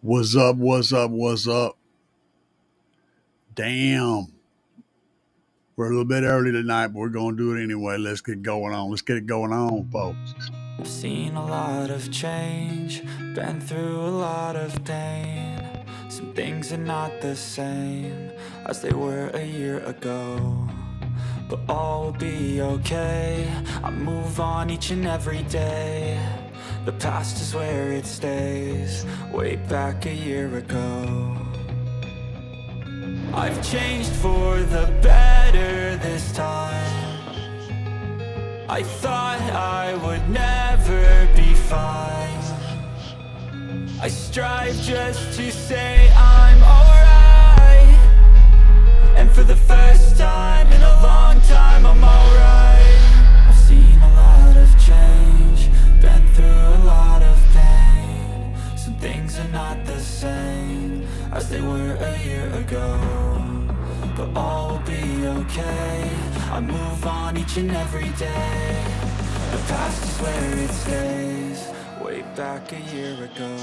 What's up? What's up? What's up? Damn. We're a little bit early tonight, but we're going to do it anyway. Let's get going on. Let's get it going on, folks. I've seen a lot of change, been through a lot of pain. Some things are not the same as they were a year ago, but all will be okay. I move on each and every day. The past is where it stays, way back a year ago. I've changed for the better this time. I thought I would never be fine. I strive just to say I'm alright, and for the first time in a long time I'm alright. I've seen a lot of change, been through a lot of pain. Some things are not the same as they were a year ago, but all will be okay. I move on each and every day. The past is where it stays, way back a year ago.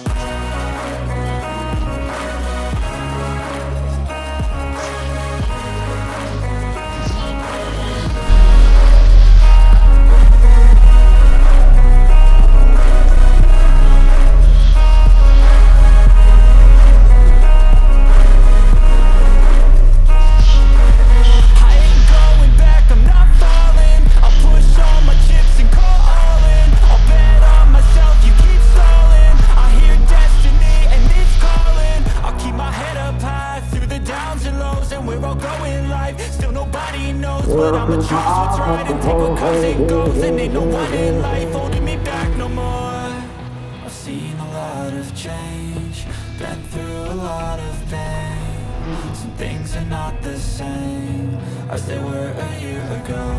I've seen a lot of change, been through a lot of pain. Some things are not the same as they were a year ago,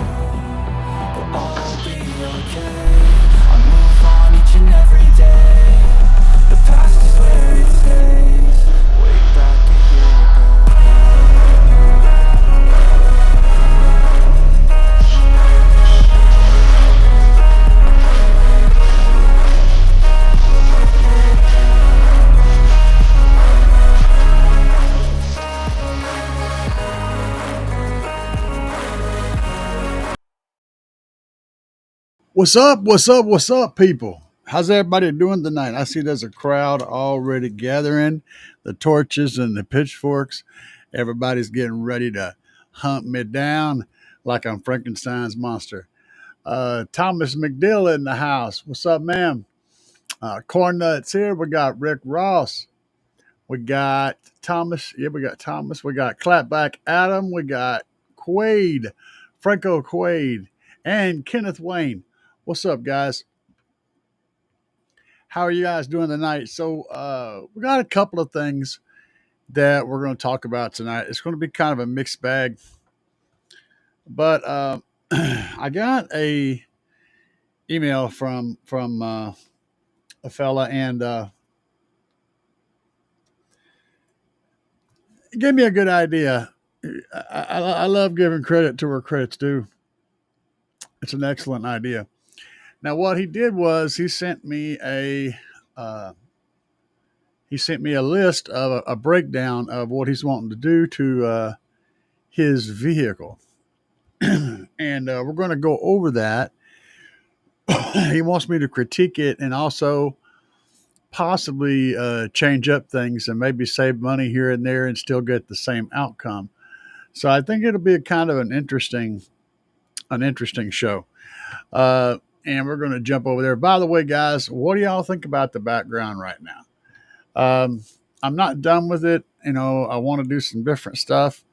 but all will be okay. I move on each and every day. The past is where it stays, way back a year ago. What's up? What's up? What's up, people? How's everybody doing tonight? I see there's a crowd already gathering, the torches and the pitchforks. Everybody's getting ready to hunt me down like I'm Frankenstein's monster. Thomas McDill in the house. What's up, ma'am? Corn Nuts here. We got Rick Ross. We got Thomas. Yeah, we got Thomas. We got Clapback Adam. We got Quaid, Franco Quaid, and Kenneth Wayne. What's up, guys? How are you guys doing tonight? So, we got a couple of things that we're going to talk about tonight. It's going to be kind of a mixed bag, but I got a email from a fella, and it gave me a good idea. I love giving credit to where credit's due. It's an excellent idea. Now, what he did was uh, he sent me a list of a breakdown of what he's wanting to do to his vehicle, and we're going to go over that. He wants me to critique it and also possibly change up things and maybe save money here and there and still get the same outcome. So I think it'll be a kind of an interesting show. And we're going to jump over there. By the way, guys, what do y'all think about the background right now? I'm not done with it. You know, I want to do some different stuff,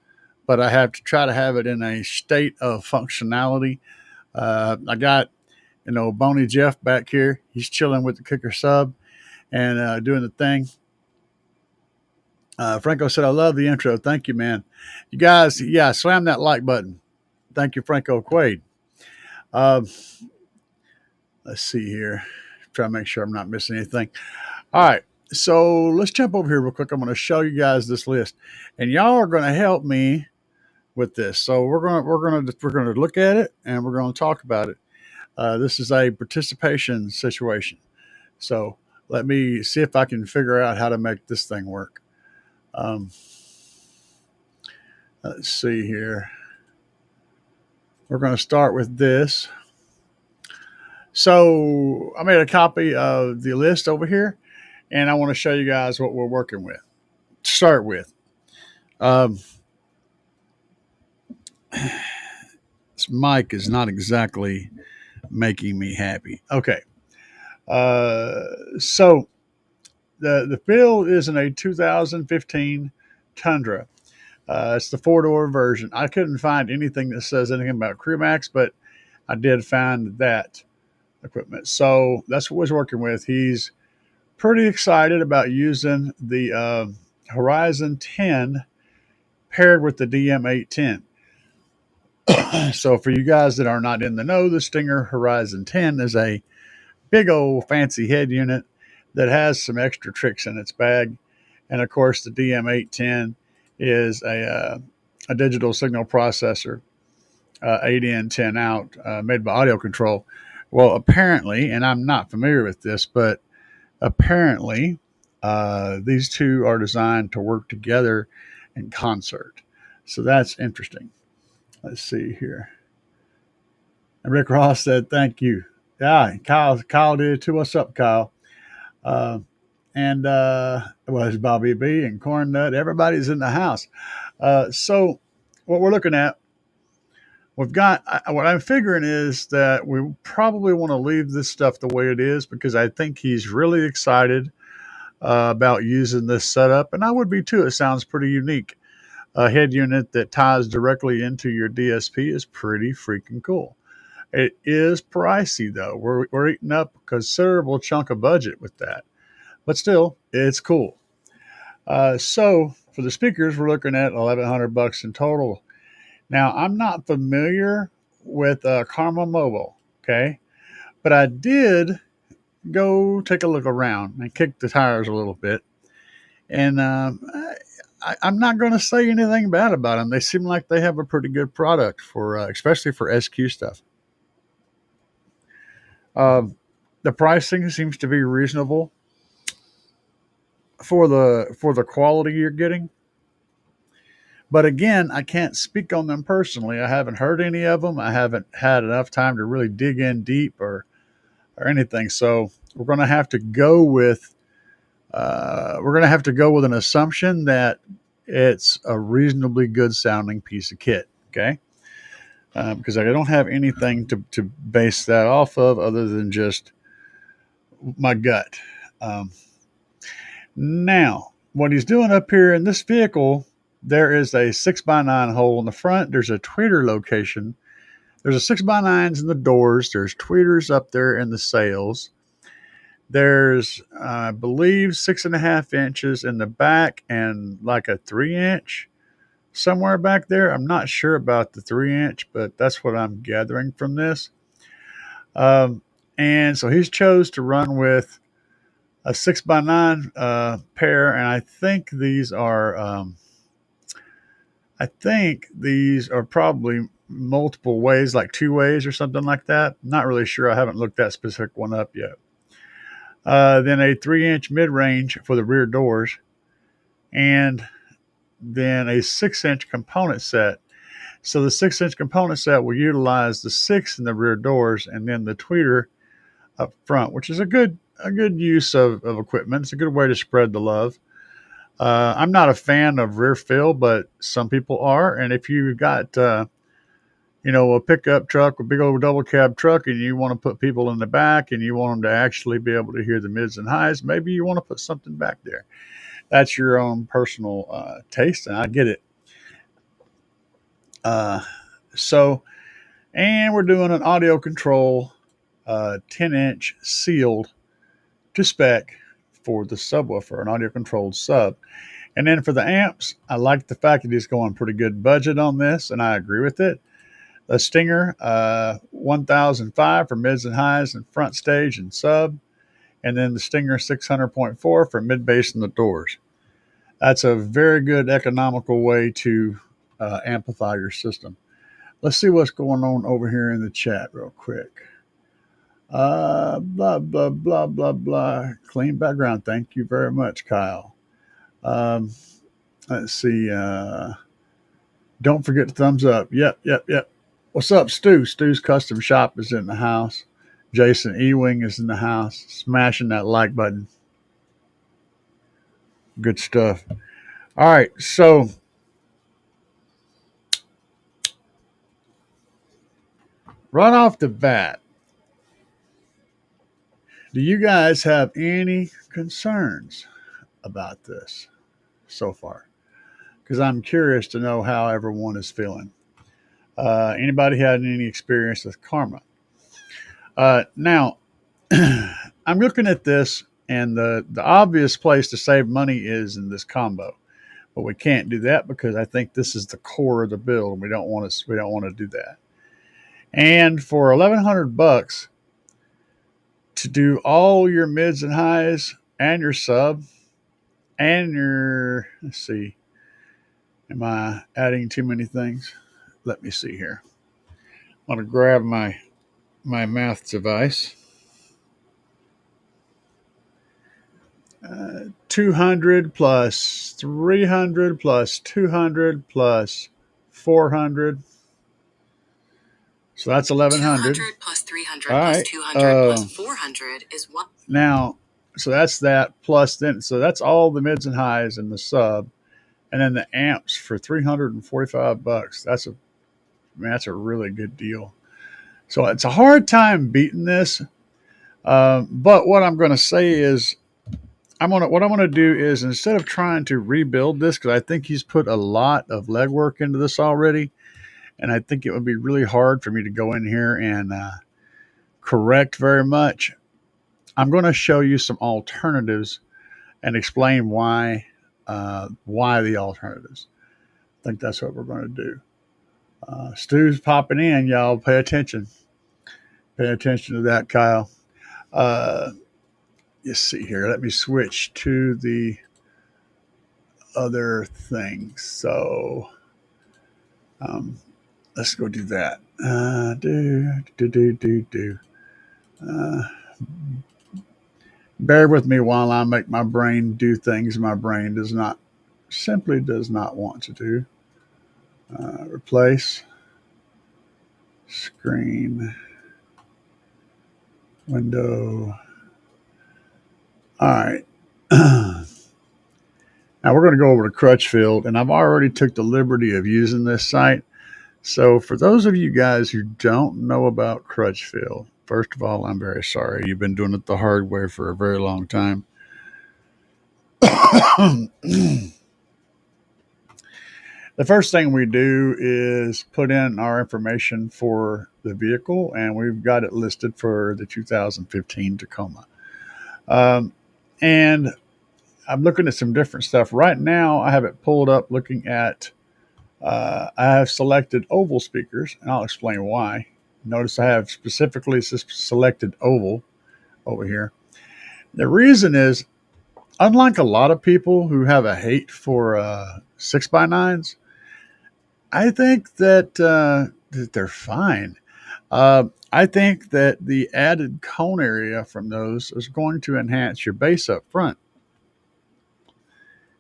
but I have to try to have it in a state of functionality. I got, Boney Jeff back here. He's chilling with the kicker sub and doing the thing. Franco said, I love the intro. Thank you, man. You guys, yeah, slam that like button. Thank you, Franco Quaid. Uh, let's see here. Try to make sure I'm not missing anything. All right. So let's jump over here real quick. I'm going to show you guys this list, and y'all are going to help me with this. So we're going to look at it and we're going to talk about it. This is a participation situation. So Let me see if I can figure out how to make this thing work. Um, let's see here. We're going to start with this. So I made a copy of the list over here, and I want to show you guys what we're working with. To start with, this mic is not exactly making me happy. Okay, so the build is in a 2015 Tundra. It's the 4-door version. I couldn't find anything that says anything about CrewMax, but I did find that equipment. So that's what we're working with. He's pretty excited about using the Horizon 10 paired with the DM810. So for you guys that are not in the know, the Stinger Horizon 10 is a big old fancy head unit that has some extra tricks in its bag. And of course, the DM810 is a digital signal processor, 8 in, 10 out, made by Audio Control. Well, apparently, and I'm not familiar with this, but apparently these two are designed to work together in concert. So that's interesting. Let's see here. And Rick Ross said, thank you. Yeah, Kyle did too. What's up, Kyle? And well, it's Bobby B and Corn Nut. Everybody's in the house. So what we're looking at, we've got, what I'm figuring is that we probably want to leave this stuff the way it is because I think he's really excited about using this setup. And I would be too. It sounds pretty unique. A head unit that ties directly into your DSP is pretty freaking cool. It is pricey though. We're eating up a considerable chunk of budget with that. But still, it's cool. So for the speakers, we're looking at $1,100 in total. Now, I'm not familiar with Karma Mobile, okay? But I did go take a look around and kick the tires a little bit. And I'm not going to say anything bad about them. They seem like they have a pretty good product for, especially for SQ stuff. The pricing seems to be reasonable for the quality you're getting. But again, I can't speak on them personally. I haven't heard any of them. I haven't had enough time to really dig in deep or anything. So we're going to have to go with an assumption that it's a reasonably good sounding piece of kit. Okay, because I don't have anything to base that off of other than just my gut. Now, what he's doing up here in this vehicle, there is a 6x9 hole in the front. There's a tweeter location. There's a 6x9s in the doors. There's tweeters up there in the sails. There's, I believe, 6.5 inches in the back and like a 3-inch somewhere back there. I'm not sure about the 3-inch, but that's what I'm gathering from this. And so he's chose to run with a 6x9 pair, and I think these are probably multiple ways, like 2 ways or something like that. Not really sure. I haven't looked that specific one up yet. Then a 3-inch mid-range for the rear doors, and then a 6-inch component set. So the 6-inch component set will utilize the 6 in the rear doors and then the tweeter up front, which is a good use of equipment. It's a good way to spread the love. I'm not a fan of rear fill, but some people are. And if you've got, a pickup truck, a big old double cab truck, and you want to put people in the back and you want them to actually be able to hear the mids and highs, maybe you want to put something back there. That's your own personal taste, and I get it. And we're doing an audio control 10-inch sealed to spec for the subwoofer, an audio controlled sub. And then for the amps, I like the fact that he's going pretty good budget on this, and I agree with it. The Stinger 1005 for mids and highs and front stage and sub, and then the Stinger 600.4 for mid bass and the doors. That's a very good economical way to amplify your system. Let's see what's going on over here in the chat real quick. Blah, blah, blah, blah, blah. Clean background. Thank you very much, Kyle. Um, let's see. Don't forget the thumbs up. Yep, yep, yep. What's up, Stu? Stu's Custom Shop is in the house. Jason Ewing is in the house. Smashing that like button. Good stuff. All right, so right off the bat, do you guys have any concerns about this so far? Because I'm curious to know how everyone is feeling. Anybody had any experience with karma? Now, I'm looking at this, and the obvious place to save money is in this combo, but we can't do that because I think this is the core of the build, and we don't want to do that. And for $1,100 to do all your mids and highs and your sub and your, let's see, am I adding too many things? Let me see here. I'm going to grab my math device. 200 plus 300 plus 200 plus 400. So that's 1,100. 200 plus 300 All plus right. 200 plus 400 is one. Now, so that's that plus then. So that's all the mids and highs and the sub. And then the amps for $345. That's a really good deal. So it's a hard time beating this. But what I'm going to say is, what I'm going to do is, instead of trying to rebuild this, because I think he's put a lot of legwork into this already, and I think it would be really hard for me to go in here and correct very much. I'm going to show you some alternatives and explain why the alternatives. I think that's what we're going to do. Stu's popping in, y'all. Pay attention. Pay attention to that, Kyle. Let's see here. Let me switch to the other thing. So let's go do that. Bear with me while I make my brain do things my brain does not want to do. Replace screen window. All right. Now we're going to go over to Crutchfield, and I've already took the liberty of using this site. So for those of you guys who don't know about Crutchfield, first of all, I'm very sorry. You've been doing it the hard way for a very long time. The first thing we do is put in our information for the vehicle, and we've got it listed for the 2015 Tacoma. And I'm looking at some different stuff. Right now, I have it pulled up looking at, I have selected oval speakers, and I'll explain why. Notice I have specifically selected oval over here. The reason is, unlike a lot of people who have a hate for 6x9s, I think that they're fine. I think that the added cone area from those is going to enhance your bass up front.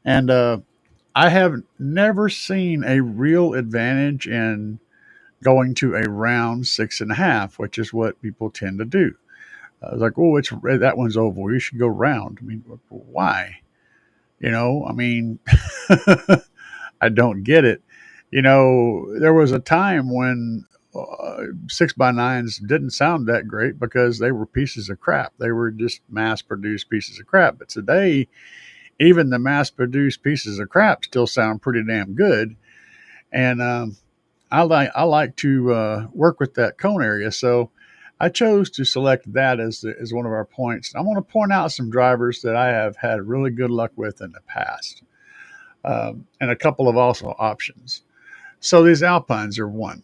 And I have never seen a real advantage in going to a round 6.5, which is what people tend to do. I was like, oh, that one's oval. You should go round. I mean, why? I mean, I don't get it. There was a time when 6x9s didn't sound that great because they were pieces of crap. They were just mass-produced pieces of crap. But today, even the mass-produced pieces of crap still sound pretty damn good. And I like to work with that cone area. So I chose to select that as one of our points. I want to point out some drivers that I have had really good luck with in the past, and a couple of also options. So these Alpines are one.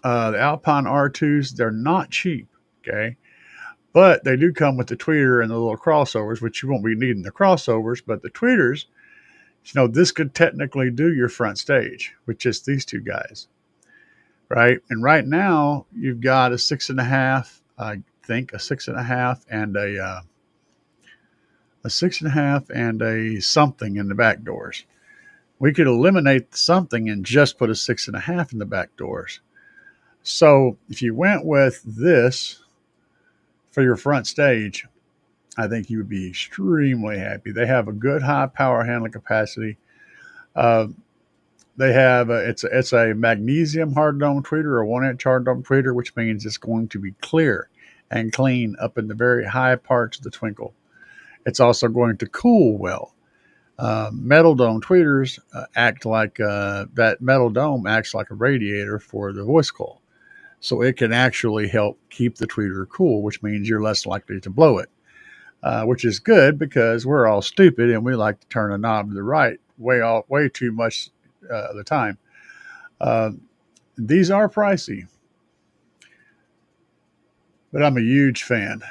The Alpine R2s, they're not cheap, okay? But they do come with the tweeter and the little crossovers, which you won't be needing the crossovers, but the tweeters, this could technically do your front stage with just these two guys, right? And right now, you've got a 6.5 think, a 6.5 and a 6.5 and a something in the back doors. We could eliminate something and just put a 6.5 in the back doors. So if you went with this for your front stage, I think you would be extremely happy. They have a good high power handling capacity. They have it's a magnesium hard dome tweeter, a 1-inch hard dome tweeter, which means it's going to be clear and clean up in the very high parts of the twinkle. It's also going to cool well. Metal dome tweeters act like that metal dome acts like a radiator for the voice coil. So it can actually help keep the tweeter cool, which means you're less likely to blow it, which is good because we're all stupid and we like to turn a knob to the right way too much of the time. These are pricey, but I'm a huge fan.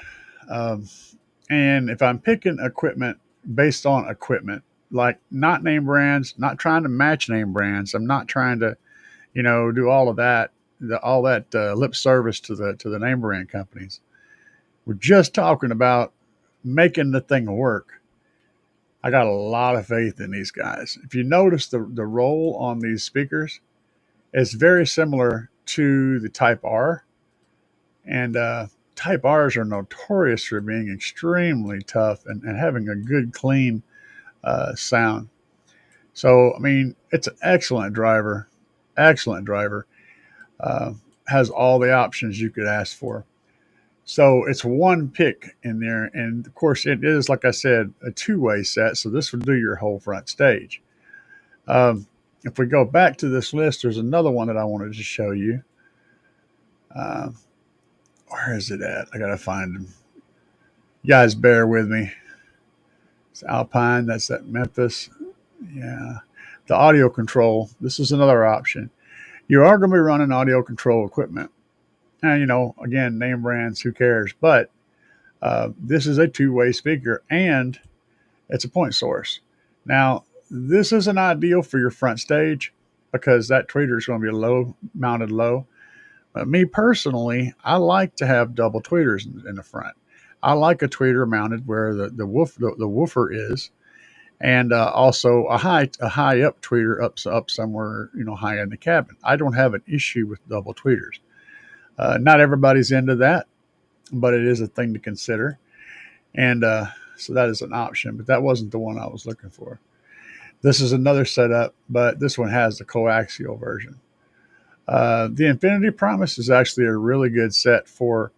And if I'm picking equipment based on equipment, like not name brands, not trying to match name brands, I'm not trying to, do all of that, lip service to the name brand companies. We're just talking about making the thing work. I got a lot of faith in these guys. If you notice the roll on these speakers, it's very similar to the Type R. And Type Rs are notorious for being extremely tough and having a good, clean sound. So, I mean, it's an excellent driver. Excellent driver. Has all the options you could ask for. So it's one pick in there. And of course, it is, like I said, a two-way set. So this would do your whole front stage. If we go back to this list, there's another one that I wanted to show you. Where is it at? I got to find him. You guys bear with me. It's Alpine. That's at Memphis. Yeah. The audio control. This is another option. You are going to be running audio control equipment. And, again, name brands, who cares? But this is a two-way speaker, and it's a point source. Now, this isn't ideal for your front stage because that tweeter is going to be mounted low. But me personally, I like to have double tweeters in the front. I like a tweeter mounted where the woofer is, and also a high up tweeter up somewhere high in the cabin. I don't have an issue with double tweeters. Not everybody's into that, but it is a thing to consider. And so that is an option, but that wasn't the one I was looking for. This is another setup, but this one has the coaxial version. The Infinity Promise is actually a really good set for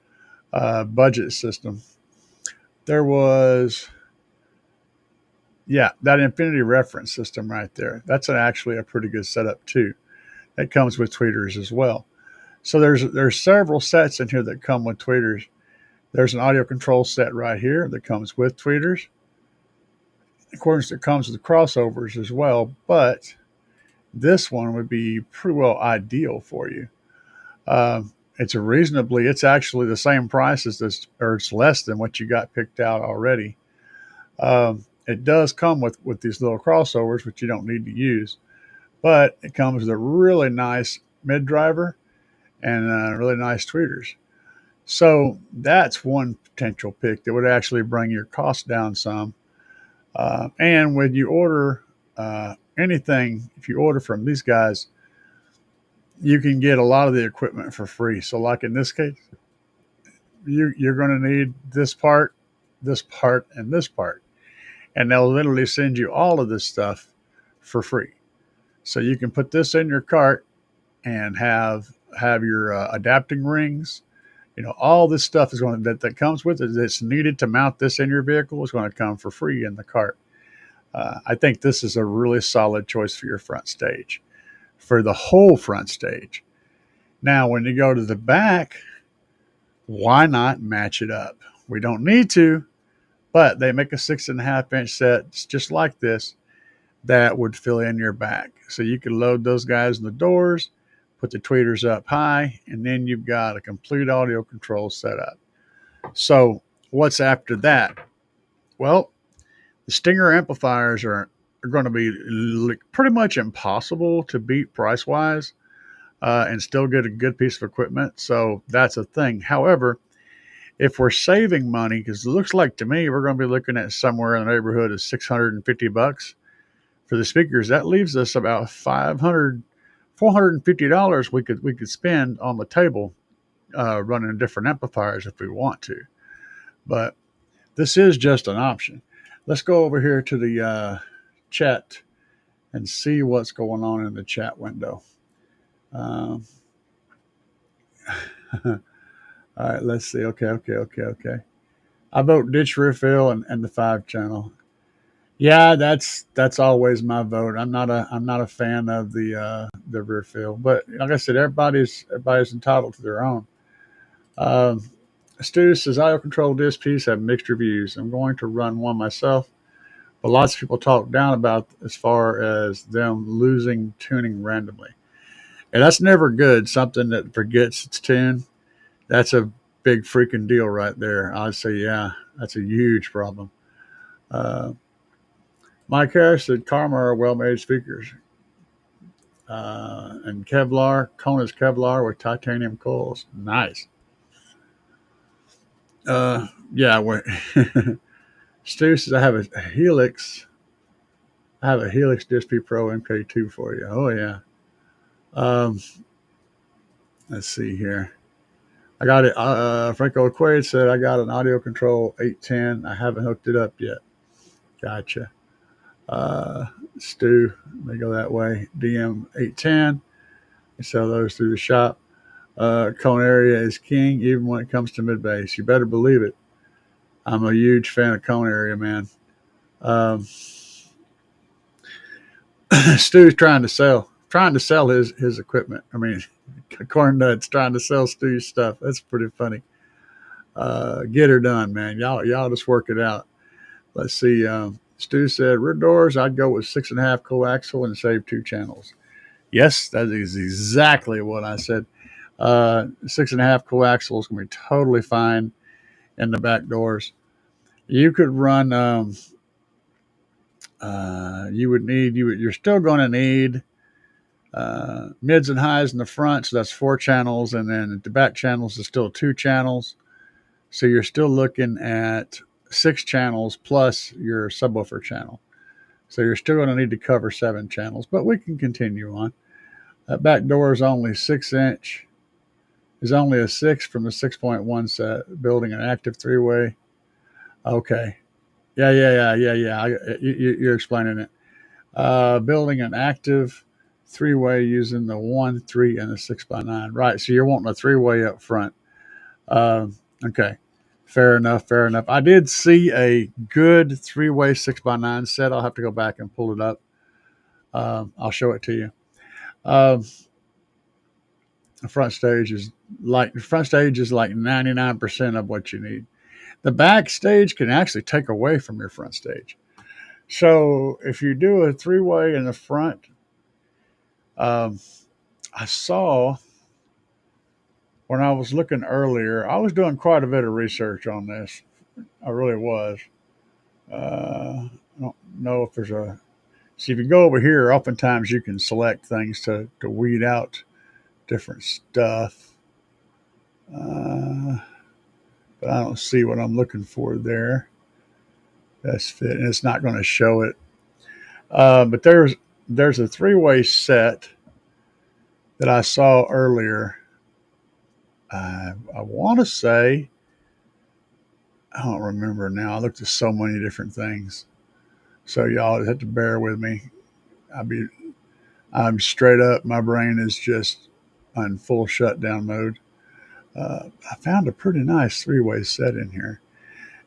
budget system. There was, that Infinity reference system right there. That's actually a pretty good setup too. It comes with tweeters as well. So there's several sets in here that come with tweeters. There's an audio control set right here that comes with tweeters. Of course, it comes with crossovers as well, but this one would be pretty well ideal for you. It's actually the same price as this, or it's less than what you got picked out already. It does come with these little crossovers, which you don't need to use, but it comes with a really nice mid driver and really nice tweeters. So that's one potential pick that would actually bring your cost down some. And when you order anything, if you order from these guys, you can get a lot of the equipment for free. So like in this case, you're going to need this part, and this part. And they'll literally send you all of this stuff for free. So you can put this in your cart and have your adapting rings. All this stuff is that comes with it that's needed to mount this in your vehicle is going to come for free in the cart. I think this is a really solid choice for your front stage, for the whole front stage. Now, when you go to the back, why not match it up? We don't need to, but they make a 6.5-inch set just like this that would fill in your back. So you could load those guys in the doors, put the tweeters up high, and then you've got a complete audio control setup. So what's after that? Well, the Stinger amplifiers are going to be pretty much impossible to beat price-wise and still get a good piece of equipment. So that's a thing. However, if we're saving money, because it looks like to me we're going to be looking at somewhere in the neighborhood of $650 for the speakers, that leaves us about $450 we could spend on the table running different amplifiers if we want to. But this is just an option. Let's go over here to the chat and see what's going on in the chat window. Um, all right, let's see. Okay. I vote ditch refill and the 5-channel. Yeah, that's always my vote. I'm not a fan of the refill, but like I said, everybody's entitled to their own. Stu says audio control DSPs have mixed reviews. I'm going to run one myself, but lots of people talk down about as far as them losing tuning randomly. And that's never good. Something that forgets its tune, that's a big freaking deal right there. I'd say, yeah, that's a huge problem. Mike Harris said Karma are well-made speakers. And Kevlar, Kona's Kevlar with titanium coils. Nice. Yeah, Stu says I have a Helix. I have a Helix DSP Pro MK2 for you. Oh yeah. Let's see here. I got it. Franco Quaid said I got an Audio Control 810. I haven't hooked it up yet. Gotcha. Stu, let me go that way. DM 810. We sell those through the shop. Cone area is king, even when it comes to mid bass. You better believe it. I'm a huge fan of cone area, man. Stu's trying to sell his equipment. I mean, Corn Nuts trying to sell Stu's stuff. That's pretty funny. Get her done, man. Y'all just work it out. Let's see. Stu said rear doors. I'd go with 6.5 coaxial and save 2 channels. Yes, that is exactly what I said. 6.5 coaxial is going to be totally fine in the back doors. You could run. You're still going to need mids and highs in the front, so that's 4 channels, and then the back channels is still 2 channels. So you're still looking at 6 channels plus your subwoofer channel. So you're still going to need to cover 7 channels, but we can continue on. That back door is only 6 inch. Is only a 6 from the 6.1 set. Building an active 3-way. Okay. Yeah. You're explaining it. Building an active 3-way using the 1, 3, and the 6x9. Right. So you're wanting a 3-way up front. Okay. Fair enough. I did see a good 3-way 6x9 set. I'll have to go back and pull it up. I'll show it to you. The front stage is like 99% of what you need. The back stage can actually take away from your front stage. So if you do a 3-way in the front, I saw when I was looking earlier, I was doing quite a bit of research on this. I really was. I don't know if there's a. See, if you go over here, oftentimes you can select things to weed out different stuff. But I don't see what I'm looking for there. That's fit, and it's not going to show it. But there's a 3-way set that I saw earlier. I want to say, I don't remember now. I looked at so many different things, so y'all have to bear with me. I'm straight up. My brain is just on full shutdown mode. I found a pretty nice 3-way set in here.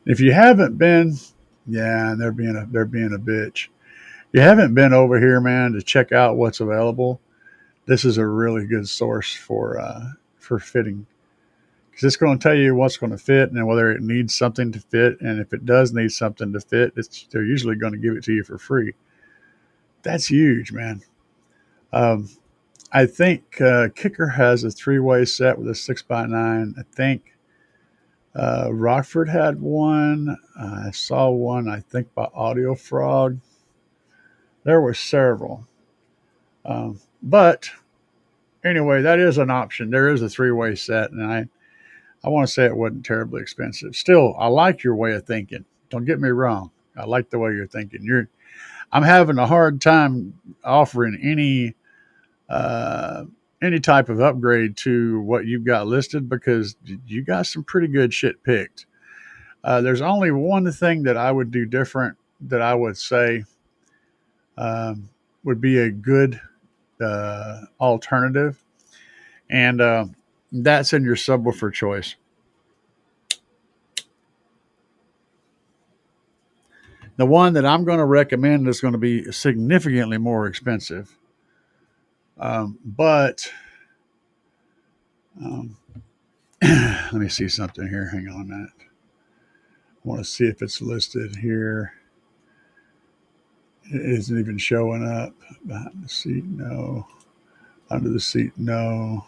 If you haven't been, yeah, they're being a bitch. If you haven't been over here, man, to check out what's available, this is a really good source for fitting, because it's going to tell you what's going to fit and whether it needs something to fit. And if it does need something to fit, they're usually going to give it to you for free. That's huge, man. I think Kicker has a 3-way set with a 6x9. I think Rockford had one. I saw one, I think, by Audio Frog. There were several. But anyway, that is an option. There is a 3-way set, and I I want to say it wasn't terribly expensive. Still, I like your way of thinking. Don't get me wrong. I like the way you're thinking. I'm having a hard time offering any type of upgrade to what you've got listed because you got some pretty good shit picked. There's only one thing that I would do different that I would say would be a good alternative, and that's in your subwoofer choice. The one that I'm going to recommend is going to be significantly more expensive, but let me see something here. Hang on a minute. I want to see if it's listed here. It isn't even showing up. Behind the seat, no. Under the seat, no.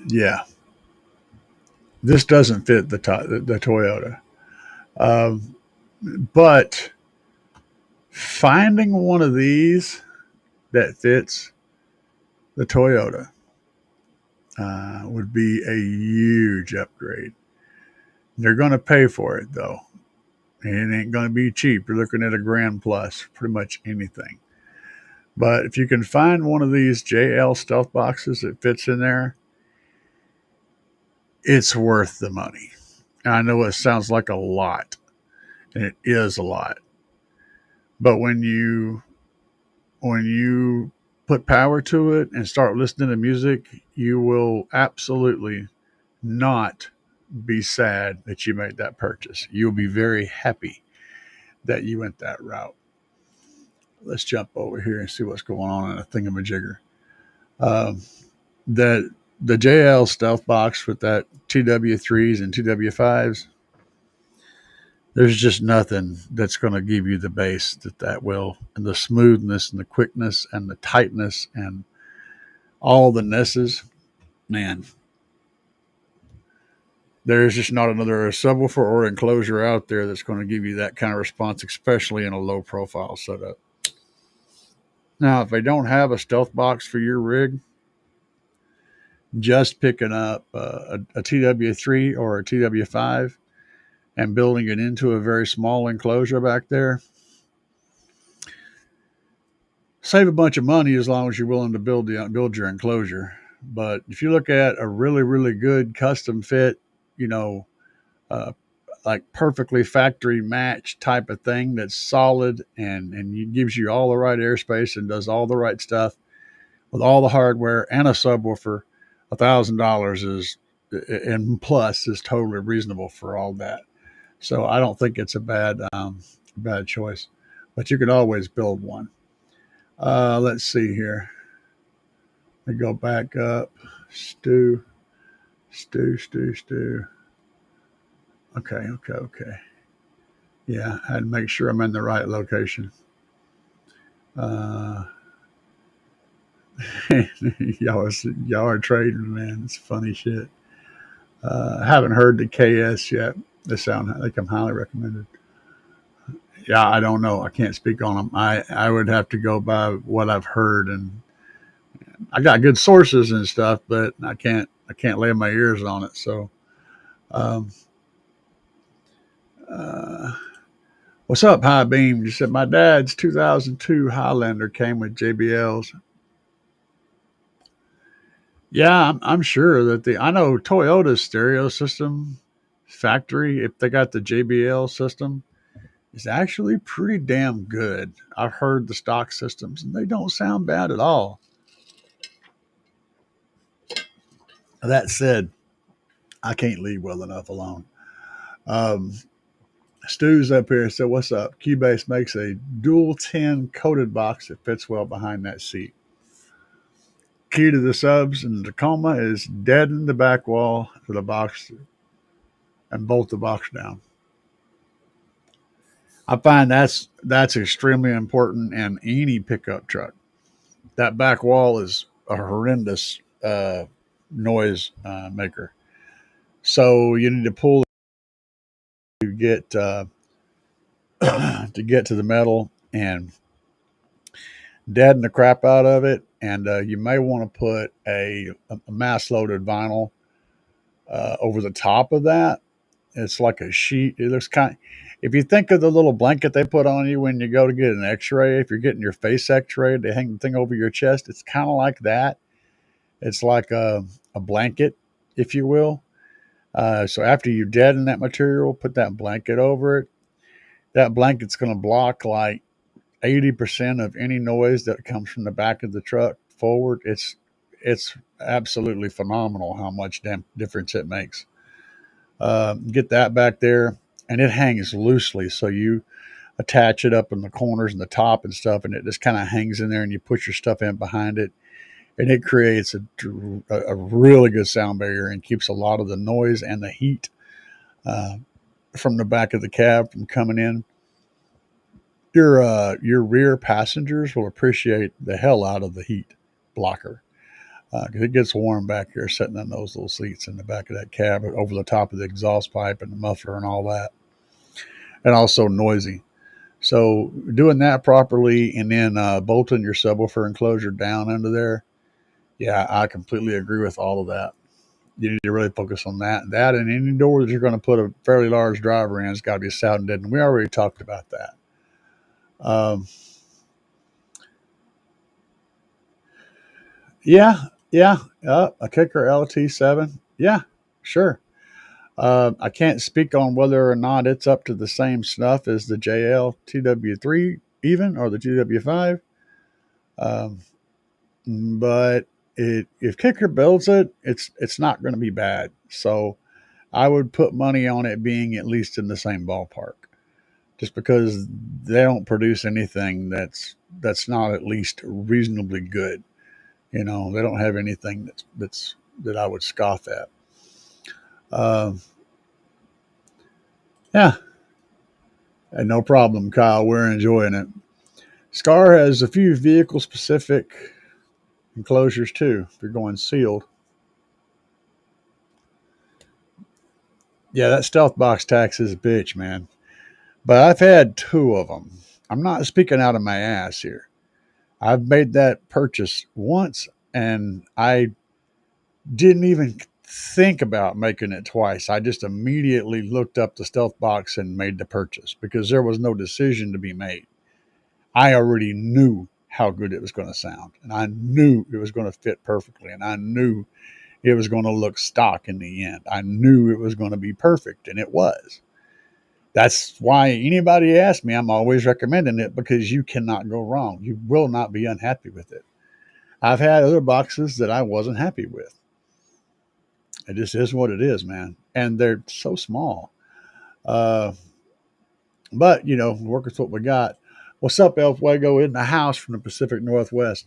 Yeah, this doesn't fit the Toyota. But finding one of these that fits the Toyota would be a huge upgrade. They're going to pay for it though. And it ain't going to be cheap. You're looking at $1,000 plus pretty much anything. But if you can find one of these JL stealth boxes that fits in there, it's worth the money. I know it sounds like a lot, and it is a lot. But when you put power to it and start listening to music, you will absolutely not be sad that you made that purchase. You'll be very happy that you went that route. Let's jump over here and see what's going on in a thingamajigger. The JL stealth box with that TW3s and TW5s, there's just nothing that's going to give you the bass that will, and the smoothness and the quickness and the tightness and all the nesses. Man, there's just not another subwoofer or enclosure out there that's going to give you that kind of response, especially in a low profile setup. Now, if they don't have a stealth box for your rig, just picking up a TW3 or a TW5 and building it into a very small enclosure back there, save a bunch of money as long as you're willing to build your enclosure. But if you look at a really, really good custom fit, like perfectly factory match type of thing that's solid and gives you all the right airspace and does all the right stuff with all the hardware and a subwoofer, $1,000 is and plus is totally reasonable for all that. So I don't think it's a bad choice, but you could always build one. Let's see here. Let me go back up. Stew. Okay. Yeah, I had to make sure I'm in the right location. Y'all are trading, man. It's funny shit. I haven't heard the KS yet. They come highly recommended. Yeah, I don't know. I can't speak on them. I would have to go by what I've heard, and I got good sources and stuff, but I can't lay my ears on it. So, what's up, High Beam? You said my dad's 2002 Highlander came with JBLs. Yeah, I'm sure that I know Toyota's stereo system factory, if they got the JBL system, is actually pretty damn good. I've heard the stock systems and they don't sound bad at all. That said, I can't leave well enough alone. Stu's up here. So what's up? Cubase makes a dual 10 coated box that fits well behind that seat. Key to the subs in the Tacoma is deaden the back wall of the box and bolt the box down. I find that's extremely important in any pickup truck. That back wall is horrendous noise maker. So you need to pull to get to get to the metal and deaden the crap out of it. And you may want to put a mass loaded vinyl over the top of that. It's like a sheet. It looks if you think of the little blanket they put on you when you go to get an x-ray, if you're getting your face x-rayed, they hang the thing over your chest. It's kind of like that. It's like a blanket, if you will. So after you deaden that material, put that blanket over it. That blanket's going to block like 80% of any noise that comes from the back of the truck forward. It's absolutely phenomenal how much difference it makes. Get that back there, and it hangs loosely, so you attach it up in the corners and the top and stuff, and it just kind of hangs in there, and you put your stuff in behind it, and it creates a really good sound barrier and keeps a lot of the noise and the heat from the back of the cab from coming in. Your rear passengers will appreciate the hell out of the heat blocker because it gets warm back here sitting in those little seats in the back of that cab over the top of the exhaust pipe and the muffler and all that, and also noisy. So doing that properly and then bolting your subwoofer enclosure down under there, yeah, I completely agree with all of that. You need to really focus on that. That and any door that you're going to put a fairly large driver in has got to be sound deadened. We already talked about that. Yeah, a Kicker LT7. Yeah, sure. I can't speak on whether or not it's up to the same snuff as the JL TW3 even or the TW5. But if Kicker builds it, it's not going to be bad. So I would put money on it being at least in the same ballpark, just because they don't produce anything that's not at least reasonably good. You know, they don't have anything that I would scoff at. Yeah, and no problem, Kyle. We're enjoying it. Scar has a few vehicle specific enclosures too. If you're going sealed, yeah, that stealth box tax is a bitch, man. But I've had two of them. I'm not speaking out of my ass here. I've made that purchase once, and I didn't even think about making it twice. I just immediately looked up the stealth box and made the purchase because there was no decision to be made. I already knew how good it was going to sound, and I knew it was going to fit perfectly, and I knew it was going to look stock in the end. I knew it was going to be perfect, and it was. That's why anybody asks me, I'm always recommending it because you cannot go wrong. You will not be unhappy with it. I've had other boxes that I wasn't happy with. It just is what it is, man. And they're so small. But, you know, work with what we got. What's up, El Fuego? In the house from the Pacific Northwest.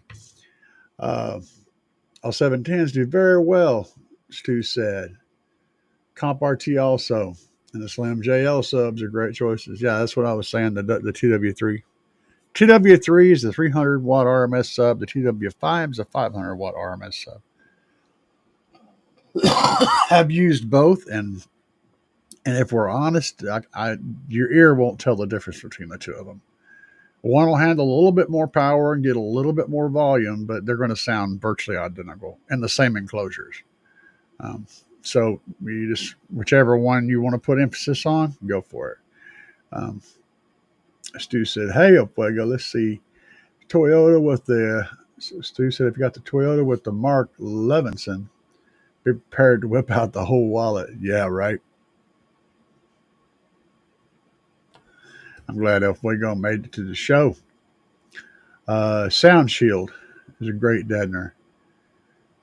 L710s do very well, Stu said. Comp RT also. And the Slim JL subs are great choices. Yeah, that's what I was saying, the TW3. TW3 is the 300 watt RMS sub. The TW5 is a 500 watt RMS sub. I've used both, and if we're honest, your ear won't tell the difference between the two of them. One will handle a little bit more power and get a little bit more volume, but they're going to sound virtually identical in the same enclosures. So you just, whichever one you want to put emphasis on, go for it. Stu said, hey, Fuego, let's see. Toyota with the, Stu said, if you got the Toyota with the Mark Levinson, be prepared to whip out the whole wallet. Yeah, right. I'm glad El Fuego made it to the show. Sound Shield is a great deadener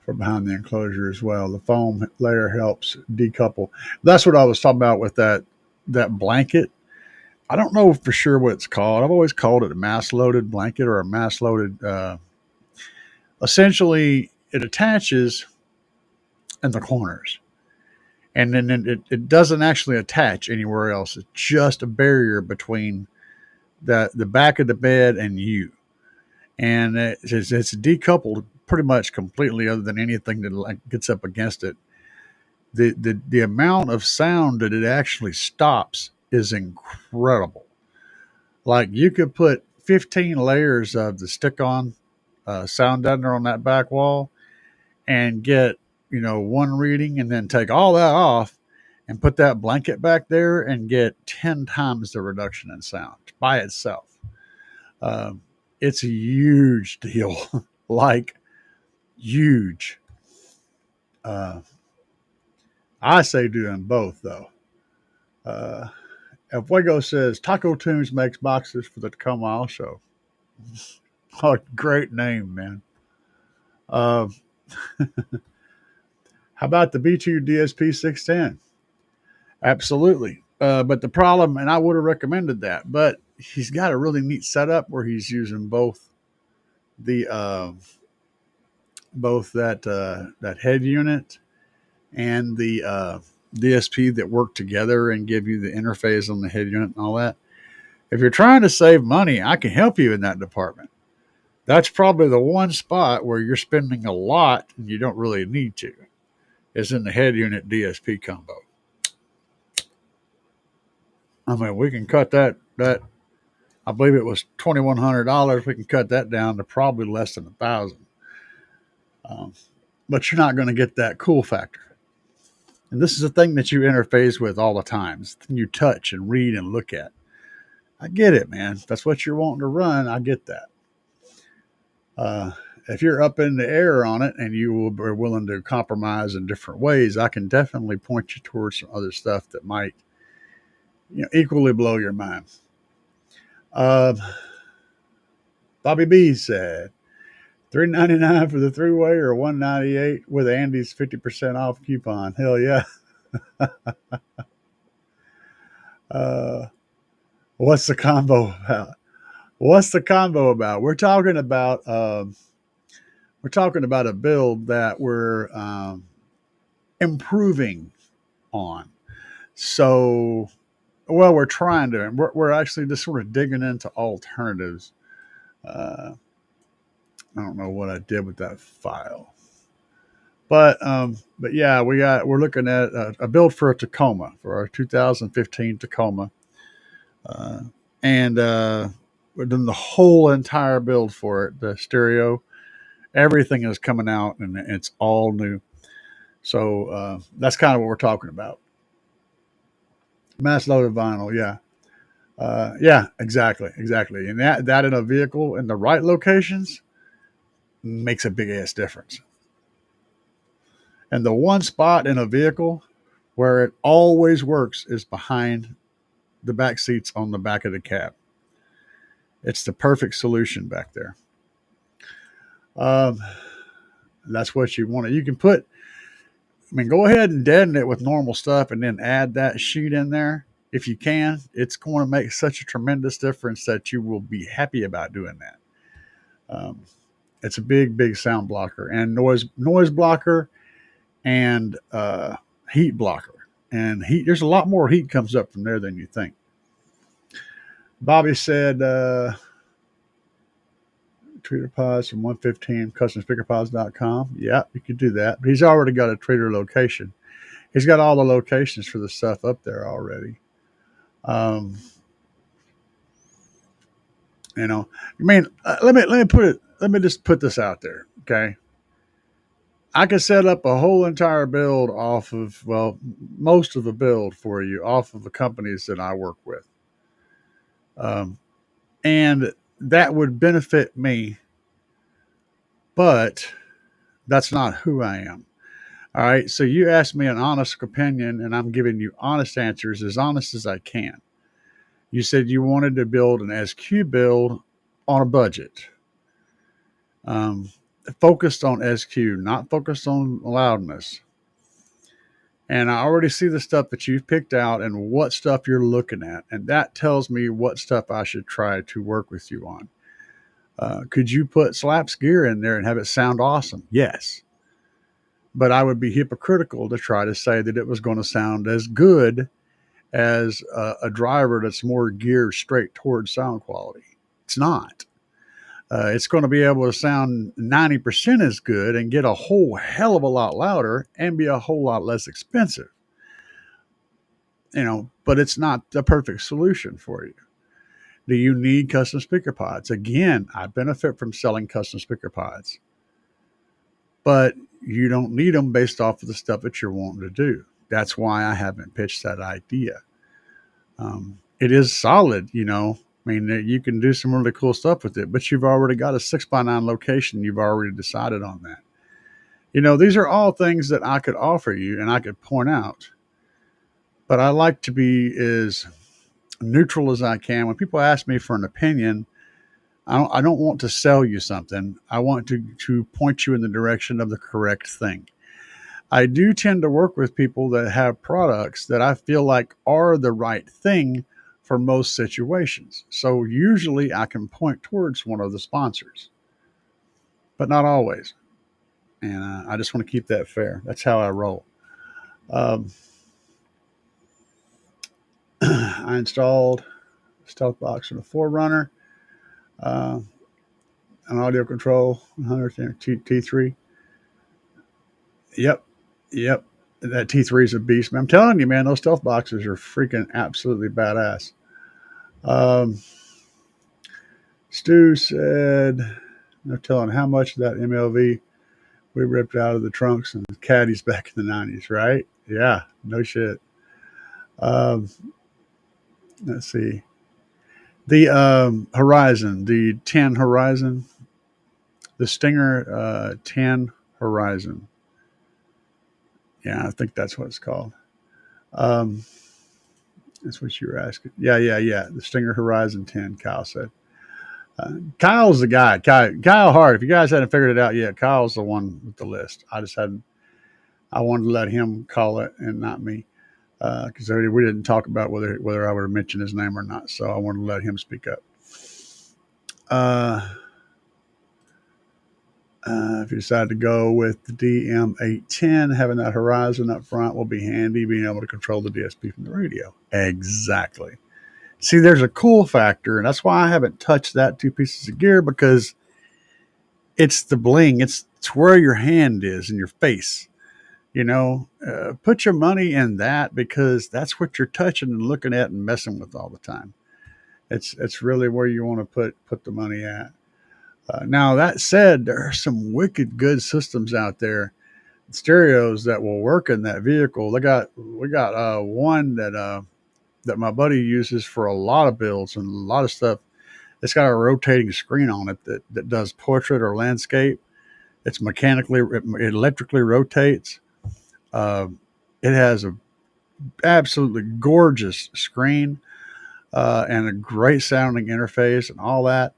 for behind the enclosure as well. The foam layer helps decouple. That's what I was talking about with that blanket. I don't know for sure what it's called. I've always called it a mass-loaded blanket or a mass-loaded. Essentially, it attaches in the corners. And then it doesn't actually attach anywhere else. It's just a barrier between the back of the bed and you. And it's decoupled pretty much completely, other than anything that like gets up against it. The amount of sound that it actually stops is incredible. Like you could put 15 layers of the stick-on sound deadener on that back wall and get, one reading, and then take all that off and put that blanket back there and get 10 times the reduction in sound by itself. It's a huge deal. Like huge. I say do them both though. El Fuego says Taco Tunes makes boxes for the Tacoma also. Oh, great name, man. Uh, how about the B2 DSP 610? Absolutely. But the problem, and I would have recommended that, but he's got a really neat setup where he's using both the that head unit and the DSP that work together and give you the interface on the head unit and all that. If you're trying to save money, I can help you in that department. That's probably the one spot where you're spending a lot and you don't really need to, is in the head unit DSP combo. I mean, we can cut that I believe it was $2,100. We can cut that down to probably less than $1,000. But you're not going to get that cool factor. And this is a thing that you interface with all the time. It's the thing you touch and read and look at. I get it, man. If that's what you're wanting to run, I get that. If you're up in the air on it and you are willing to compromise in different ways, I can definitely point you towards some other stuff that might, equally blow your mind. Bobby B said, $3.99 for the three-way or $1.98 with Andy's 50% off coupon. Hell yeah. What's the combo about? We're talking about a build that we're improving on. So, well, we're trying to. We're actually just sort of digging into alternatives. I don't know what I did with that file, but yeah, we're looking at a build for a Tacoma, for our 2015 Tacoma, and we're doing the whole entire build for it. The stereo, everything is coming out, and it's all new. So that's kind of what we're talking about. Mass loaded vinyl, yeah. Yeah, exactly. And that in a vehicle in the right locations makes a big ass difference. And the one spot in a vehicle where it always works is behind the back seats on the back of the cab. It's the perfect solution back there. That's what you want. You can put, go ahead and deaden it with normal stuff and then add that sheet in there. If you can, it's going to make such a tremendous difference that you will be happy about doing that. It's a big sound blocker and noise blocker and heat blocker. And heat, there's a lot more heat comes up from there than you think. Bobby said, treater pods from 115 customspeakerpods.com. Yeah, you could do that. But he's already got a treater location. He's got all the locations for the stuff up there already. Let me just put this out there. Okay. I could set up a whole entire build off of, most of the build for you off of the companies that I work with. And that would benefit me, but that's not who I am. All right. So you asked me an honest opinion and I'm giving you honest answers, as honest as I can. You said you wanted to build an SQ build on a budget. Focused on SQ, not focused on loudness. And I already see the stuff that you've picked out and what stuff you're looking at. And that tells me what stuff I should try to work with you on. Could you put Slapz gear in there and have it sound awesome? Yes. But I would be hypocritical to try to say that it was going to sound as good as a driver that's more geared straight towards sound quality. It's not. It's going to be able to sound 90% as good and get a whole hell of a lot louder and be a whole lot less expensive. But it's not the perfect solution for you. Do you need custom speaker pods? Again, I benefit from selling custom speaker pods, but you don't need them based off of the stuff that you're wanting to do. That's why I haven't pitched that idea. It is solid, I mean, you can do some really cool stuff with it, but you've already got a 6x9 location. You've already decided on that. These are all things that I could offer you and I could point out, but I like to be as neutral as I can. When people ask me for an opinion, I don't want to sell you something. I want to point you in the direction of the correct thing. I do tend to work with people that have products that I feel like are the right thing for most situations. So usually I can point towards one of the sponsors, but not always. And I just want to keep that fair. That's how I roll. I installed Stealth Box and a Forerunner, an audio control 100 T3. Yep. That T3 is a beast. I'm telling you, man, those Stealth Boxes are freaking absolutely badass. Stu said, no telling how much of that MLV we ripped out of the trunks and caddies back in the 90s, right? Yeah, no shit. Let's see. The Horizon, the 10 Horizon, the Stinger 10 Horizon. Yeah, I think that's what it's called. That's what you were asking. Yeah. The Stinger Horizon 10, Kyle said. Kyle's the guy. Kyle Hart. If you guys hadn't figured it out yet, Kyle's the one with the list. I wanted to let him call it and not me. Because we didn't talk about whether I would mention his name or not. So I wanted to let him speak up. If you decide to go with the DM810, having that Horizon up front will be handy, being able to control the DSP from the radio. Exactly. See, there's a cool factor, and that's why I haven't touched that two pieces of gear, because it's the bling. It's where your hand is in your face. Put your money in that, because that's what you're touching and looking at and messing with all the time. It's really where you want to put the money at. Now, that said, there are some wicked good systems out there, stereos that will work in that vehicle. We got one that my buddy uses for a lot of builds and a lot of stuff. It's got a rotating screen on it that does portrait or landscape. It's it electrically rotates. It has a absolutely gorgeous screen and a great sounding interface and all that.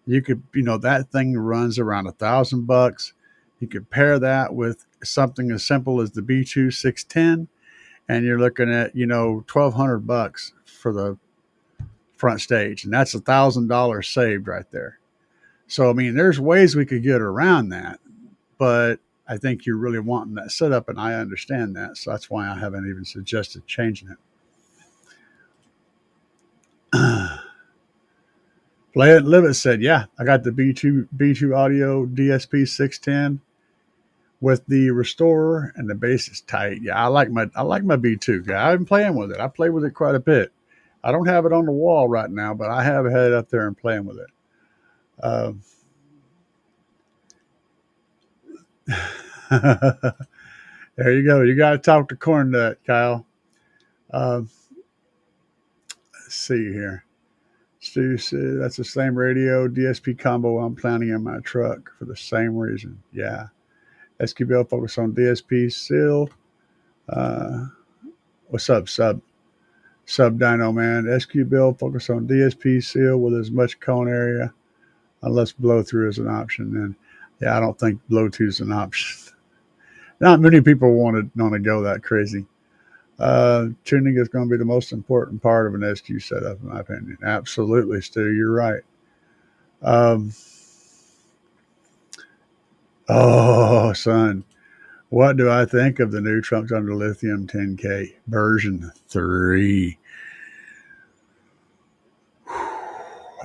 You could, that thing runs around $1,000. You could pair that with something as simple as the B2 610, and you're looking at, $1,200 for the front stage, and that's $1,000 saved right there. So, I mean, there's ways we could get around that, but I think you're really wanting that setup, and I understand that. So that's why I haven't even suggested changing it. Play It and Live It said, yeah, I got the B2 Audio DSP 610 with the restorer, and the bass is tight. Yeah, I like my B2 guy. I've been playing with it. I play with it quite a bit. I don't have it on the wall right now, but I have had it up there and playing with it. There you go. You got to talk to Corn Nut, Kyle. Let's see here. Stu said, that's the same radio DSP combo I'm planning in my truck for the same reason. Yeah. SQBL focus on DSP seal. What's up, Sub Dino, man? SQBL focus on DSP seal with as much cone area, unless blow through is an option. And yeah, I don't think blow through is an option. Not many people want to go that crazy. Tuning is going to be the most important part of an SQ setup, in my opinion. Absolutely, Stu, you're right. Oh, son, what do I think of the new Trunks Under Lithium 10K version 3?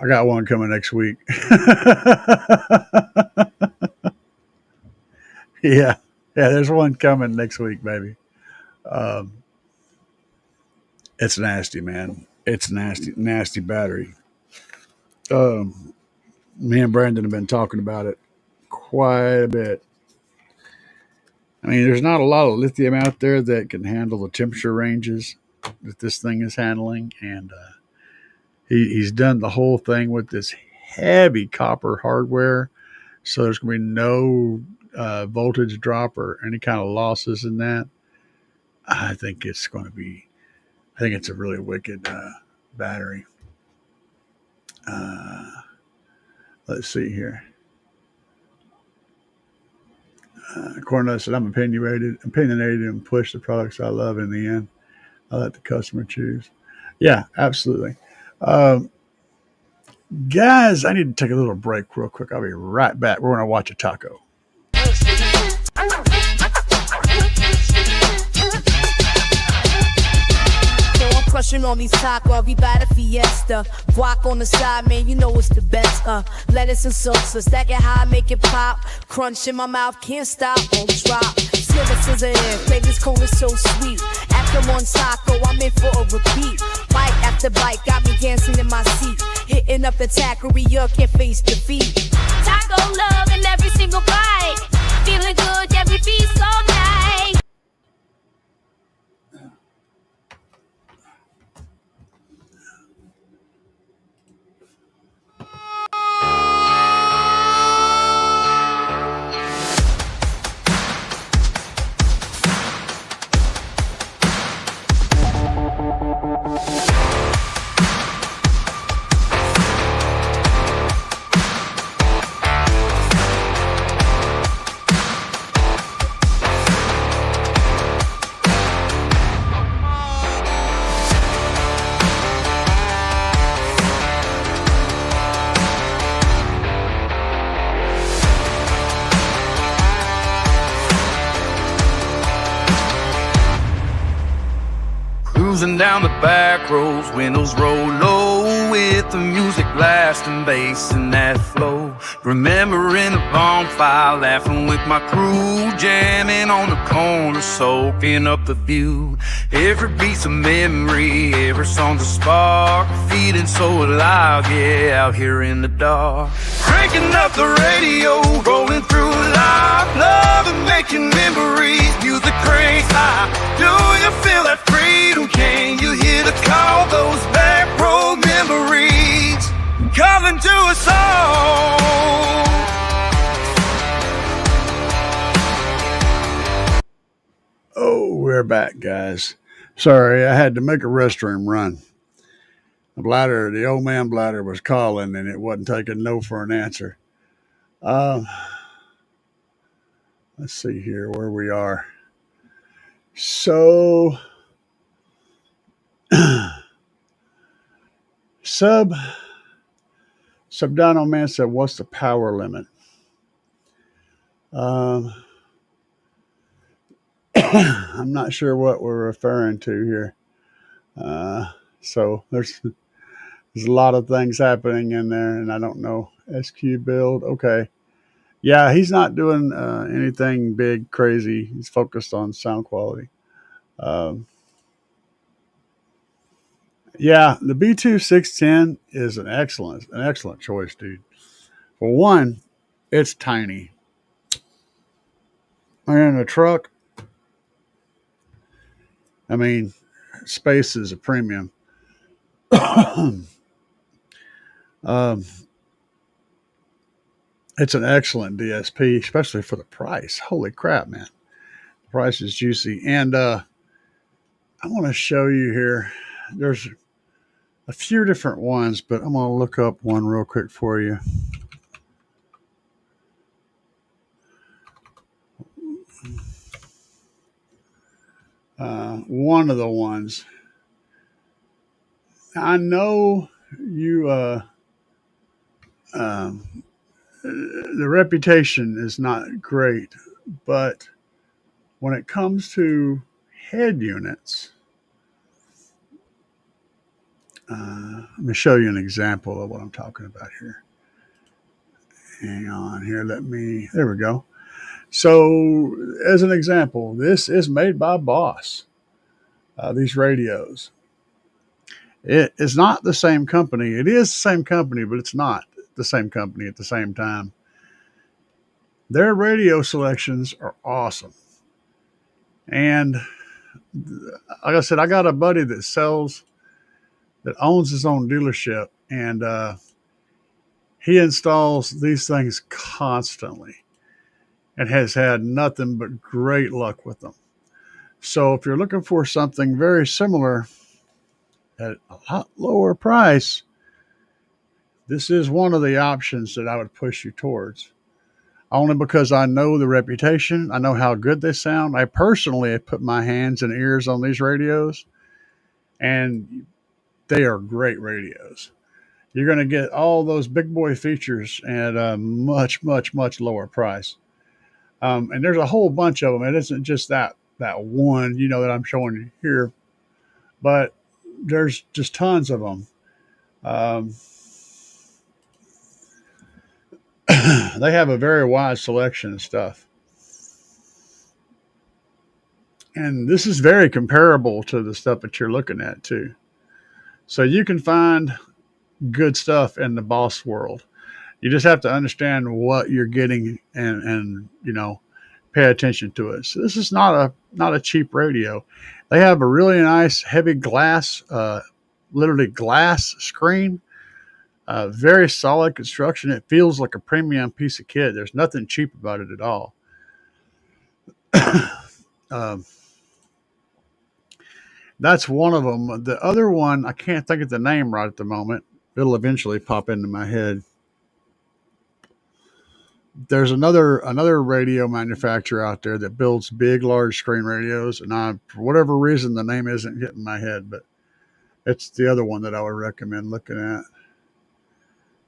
I got one coming next week. Yeah, there's one coming next week, baby. Um, it's nasty, man. It's nasty, nasty battery. Um, Me and Brandon have been talking about it quite a bit. I mean, there's not a lot of lithium out there that can handle the temperature ranges that this thing is handling, and he's done the whole thing with this heavy copper hardware, so there's going to be no voltage drop or any kind of losses in that. I think it's going to be. I think it's a really wicked battery. Uh, let's see here. Cornell said, "I'm opinionated, and push the products I love. In the end, I let the customer choose." Yeah, absolutely. Um, Guys, I need to take a little break real quick. I'll be right back. We're going to watch a taco. Crushing on these tacos, we buy the fiesta. Guac on the side, man, you know it's the best. Lettuce and salsa, stack it high, make it pop. Crunch in my mouth, can't stop, won't drop. Sliver scissor in, flavors cold is so sweet. After one taco, I'm in for a repeat. Bite after bite, got me dancing in my seat. Hitting up the taqueria, can't face defeat. Taco love in every single bite. Feeling good, every feast all night. Cruising down the back roads, windows roll low, with the music blasting, bass in that flow. Remembering the bonfire, laughing with my crew, jamming on the corner, soaking up the view. Every beat's a memory, every song's a spark, feeling so alive, yeah, out here in the dark. Cranking up the radio, rolling through life, loving making memories, music cranes high. Do you feel that freedom? Can you hear the call? Those back road memories calling to us all. Oh, we're back, guys. Sorry, I had to make a restroom run. The old man bladder was calling, and it wasn't taking no for an answer. Let's see here where we are. So, Subdano Man said, "What's the power limit?" I'm not sure what we're referring to here. So there's a lot of things happening in there, and I don't know. SQ build, okay. Yeah, he's not doing anything big, crazy. He's focused on sound quality. Yeah, the B2610 is an excellent choice, dude. For one, it's tiny. And in a truck, I mean, space is a premium. It's an excellent DSP, especially for the price. Holy crap, man. The price is juicy. And I want to show you here. There's a few different ones, but I'm going to look up one real quick for you. One of the ones. I know you, the reputation is not great, but when it comes to head units, let me show you an example of what I'm talking about here. Hang on here. There we go. So, as an example, this is made by Boss. These radios. It is not the same company. It is the same company, but it's not the same company at the same time. Their radio selections are awesome. And like I said, I got a buddy that owns his own dealership, and he installs these things constantly and has had nothing but great luck with them. So if you're looking for something very similar at a lot lower price, this is one of the options that I would push you towards. Only because I know the reputation, I know how good they sound. I personally have put my hands and ears on these radios, and they are great radios. You're going to get all those big boy features at a much, much, much lower price. And there's a whole bunch of them. It isn't just that one, that I'm showing you here, but there's just tons of them. They have a very wide selection of stuff. And this is very comparable to the stuff that you're looking at too. So you can find good stuff in the Boss world. You just have to understand what you're getting and pay attention to it. So this is not a cheap radio. They have a really nice heavy glass, literally glass screen. Very solid construction. It feels like a premium piece of kit. There's nothing cheap about it at all. That's one of them. The other one, I can't think of the name right at the moment. It'll eventually pop into my head. There's another radio manufacturer out there that builds big, large screen radios, and for whatever reason, the name isn't hitting my head, but it's the other one that I would recommend looking at.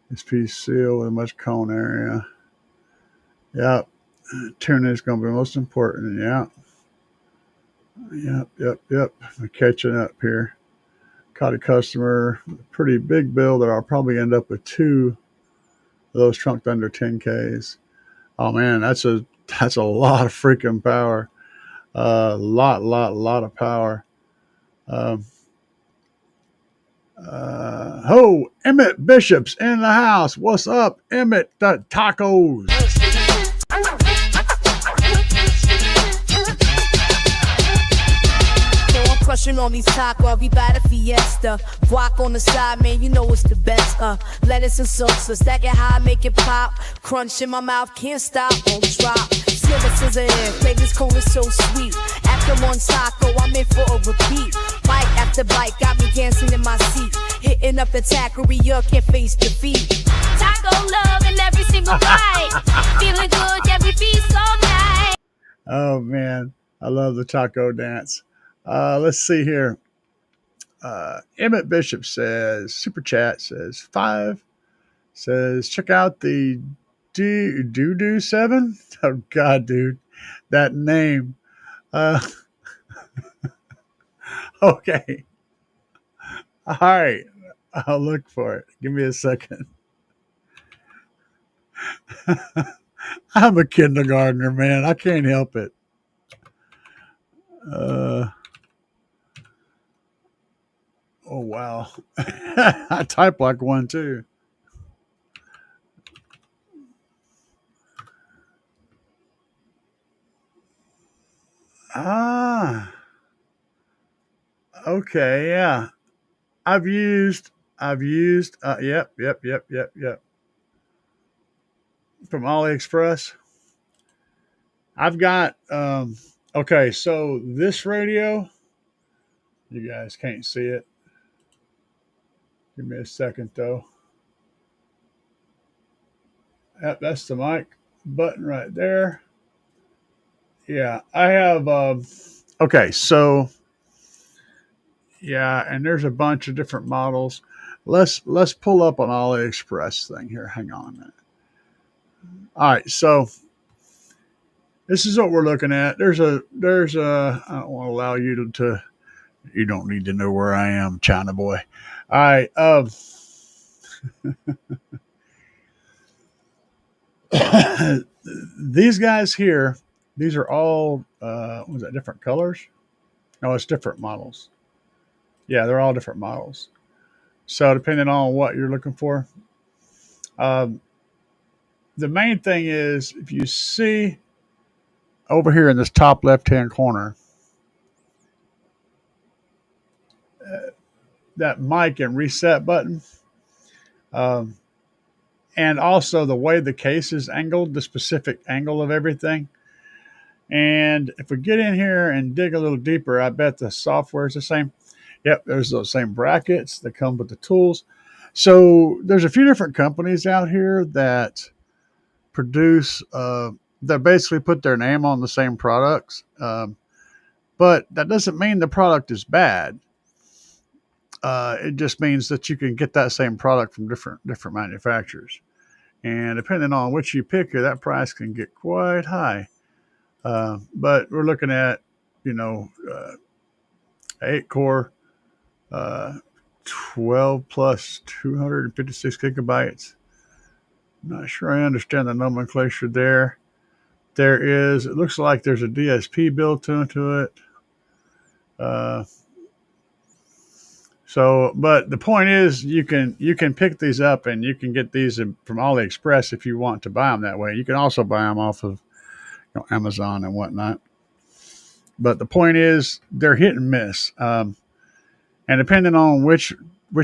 This piece sealed with a much cone area. Yep. Tuning is going to be most important. Yeah. Yep. I'm catching up here. Caught a customer with a pretty big bill that I'll probably end up with 2 of those trunked under 10Ks. Oh man, that's a lot of freaking power. Lot of power. Emmett Bishop's in the house. What's up, Emmett? The tacos. Crushing on these tacos, we by the fiesta. Guac on the side, man, you know it's the best. Lettuce and salsa, stack it high, make it pop. Crunch in my mouth, can't stop, won't drop. Sliver scissor in, flavor's cold is so sweet. After one taco, I'm in for a repeat. Bite after bite, got me dancing in my seat. Hitting up the taqueria, can't face defeat. Taco love in every single bite. Feeling good, every feast all night. Oh man, I love the taco dance. Let's see here. Emmett Bishop says, Super Chat says, 5, says, check out the Doo 7. Oh, God, dude. That name. Okay. All right. I'll look for it. Give me a second. I'm a kindergartner, man. I can't help it. Oh, wow. I type like one, too. Okay, yeah. I've used, yep. From AliExpress. I've got, okay, so this radio, you guys can't see it. Give me a second, though. Yep, that's the mic button right there. Yeah, I have, okay, so, yeah, and there's a bunch of different models. Let's pull up an AliExpress thing here. Hang on a minute. All right, so this is what we're looking at. There's a I don't want to allow you to You don't need to know where I am, China boy. All right. These guys here, these are all, was that different colors? No, it's different models. Yeah, they're all different models. So depending on what you're looking for, um, the main thing is if you see over here in this top left-hand corner, that mic and reset button, um, and also the way the case is angled, the specific angle of everything. And if we get in here and dig a little deeper, I bet the software is the same. Yep, there's those same brackets that come with the tools. So there's a few different companies out here that produce, that basically put their name on the same products. But that doesn't mean the product is bad. It just means that you can get that same product from different manufacturers. And depending on which you pick, that price can get quite high. But we're looking at, you know, 8 core, 12 plus 256 gigabytes. Not sure I understand the nomenclature there. It looks like there's a DSP built into it. But the point is, you can pick these up and you can get these from AliExpress if you want to buy them that way. You can also buy them off of Amazon and whatnot. But the point is, they're hit and miss, and depending on which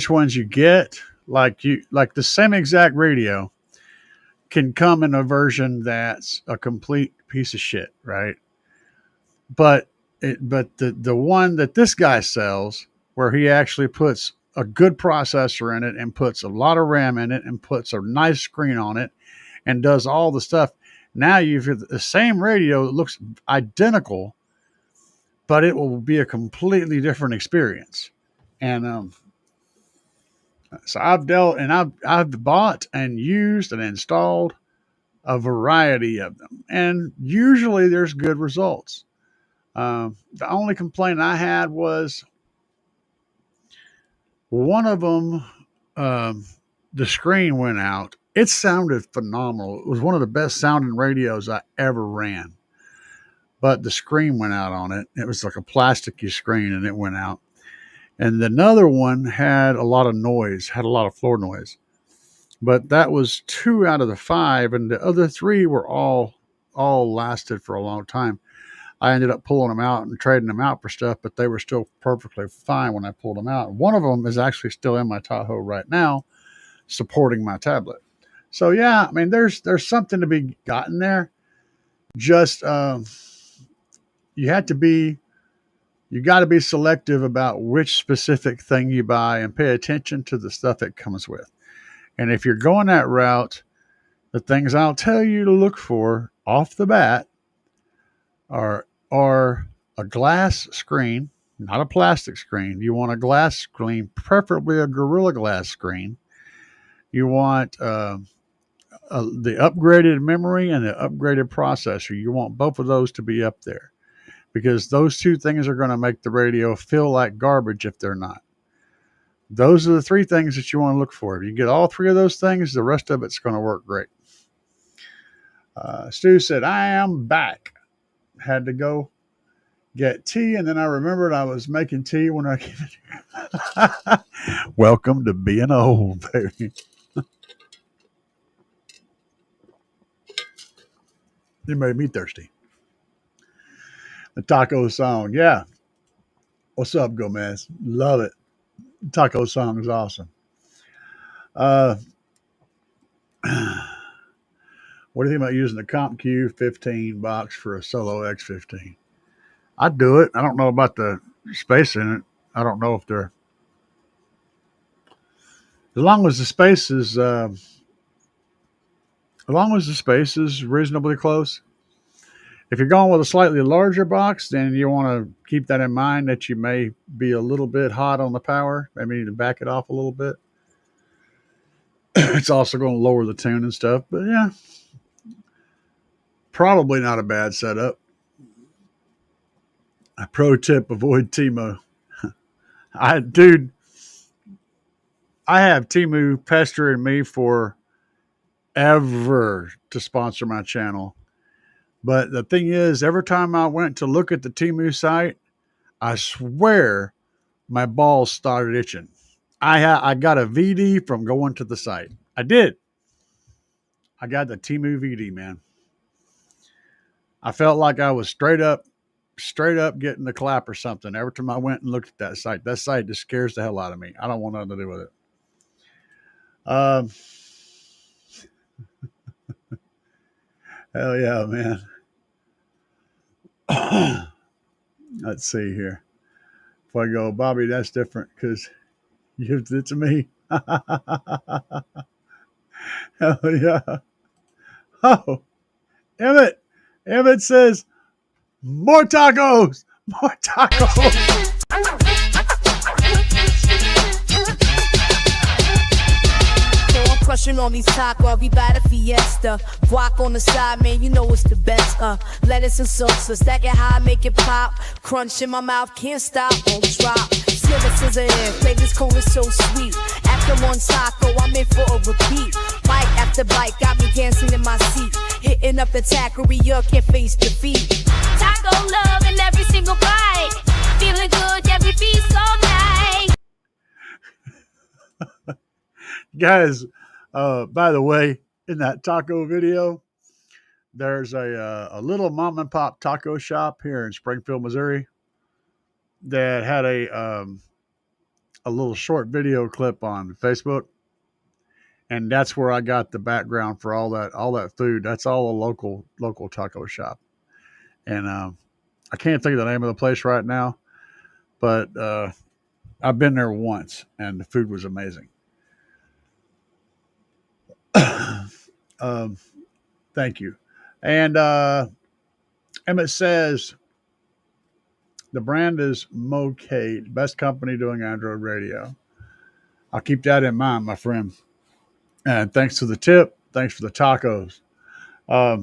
ones you get, like the same exact radio can come in a version that's a complete piece of shit, right? But the one that this guy sells, where he actually puts a good processor in it and puts a lot of RAM in it and puts a nice screen on it and does all the stuff. Now you've got the same radio that looks identical, but it will be a completely different experience. And so I've bought and used and installed a variety of them, and usually there's good results. The only complaint I had was one of them, the screen went out. It sounded phenomenal. It was one of the best sounding radios I ever ran. But the screen went out on it. It was like a plasticky screen and it went out. And another one had a lot of noise, had a lot of floor noise. But that was 2 out of the 5, and the other 3 were all lasted for a long time. I ended up pulling them out and trading them out for stuff, but they were still perfectly fine when I pulled them out. One of them is actually still in my Tahoe right now, supporting my tablet. So yeah, I mean, there's something to be gotten there. Just you got to be selective about which specific thing you buy and pay attention to the stuff it comes with. And if you're going that route, the things I'll tell you to look for off the bat are a glass screen, not a plastic screen. You want a glass screen, preferably a Gorilla Glass screen. You want the upgraded memory and the upgraded processor. You want both of those to be up there, because those 2 things are going to make the radio feel like garbage if they're not. Those are the 3 things that you want to look for. If you get all 3 of those things, the rest of it's going to work great. Stu said, I am back. Had to go get tea, and then I remembered I was making tea when I came in here. Welcome to being old, baby. You made me thirsty. The taco song, yeah. What's up, Gomez? Love it. The taco song is awesome. What do you think about using the CompQ 15 box for a Solo X15? I'd do it. I don't know about the space in it. I don't know if they're, as long as the space is reasonably close. If you're going with a slightly larger box, then you want to keep that in mind, that you may be a little bit hot on the power. Maybe you need to back it off a little bit. It's also going to lower the tune and stuff, but yeah, probably not a bad setup. A pro tip: avoid Timo. Dude, I have Temu pestering me for ever to sponsor my channel. But the thing is, every time I went to look at the Temu site, I swear my balls started itching. I got a VD from going to the site. I did. I got the Temu VD, man. I felt like I was straight up getting the clap or something. Every time I went and looked at that site just scares the hell out of me. I don't want nothing to do with it. Hell yeah, man. Let's see here. If I go, Bobby, that's different because you gave it to me. Hell yeah. Oh, Emmett. Emmett says, more tacos. More tacos. Crushing on these tacos, we buy the fiesta. Guac on the side, man, you know it's the best. Lettuce and salsa, stack it high, make it pop. Crunch in my mouth, can't stop, won't drop. Sliver in, flavor's cold is so sweet. After one taco, I'm in for a repeat. Bite after bite, got me dancing in my seat. Hitting up the taqueria, can't face defeat. Taco love in every single bite. Feeling good, every feast all night. Guys, by the way, in that taco video, there's a little mom and pop taco shop here in Springfield, Missouri, that had a little short video clip on Facebook, and that's where I got the background for all that food. That's all a local taco shop, and I can't think of the name of the place right now, but I've been there once, and the food was amazing. Thank you. And Emmett says the brand is Mocade, best company doing Android radio. I'll keep that in mind, my friend. And thanks to the tip, thanks for the tacos. Like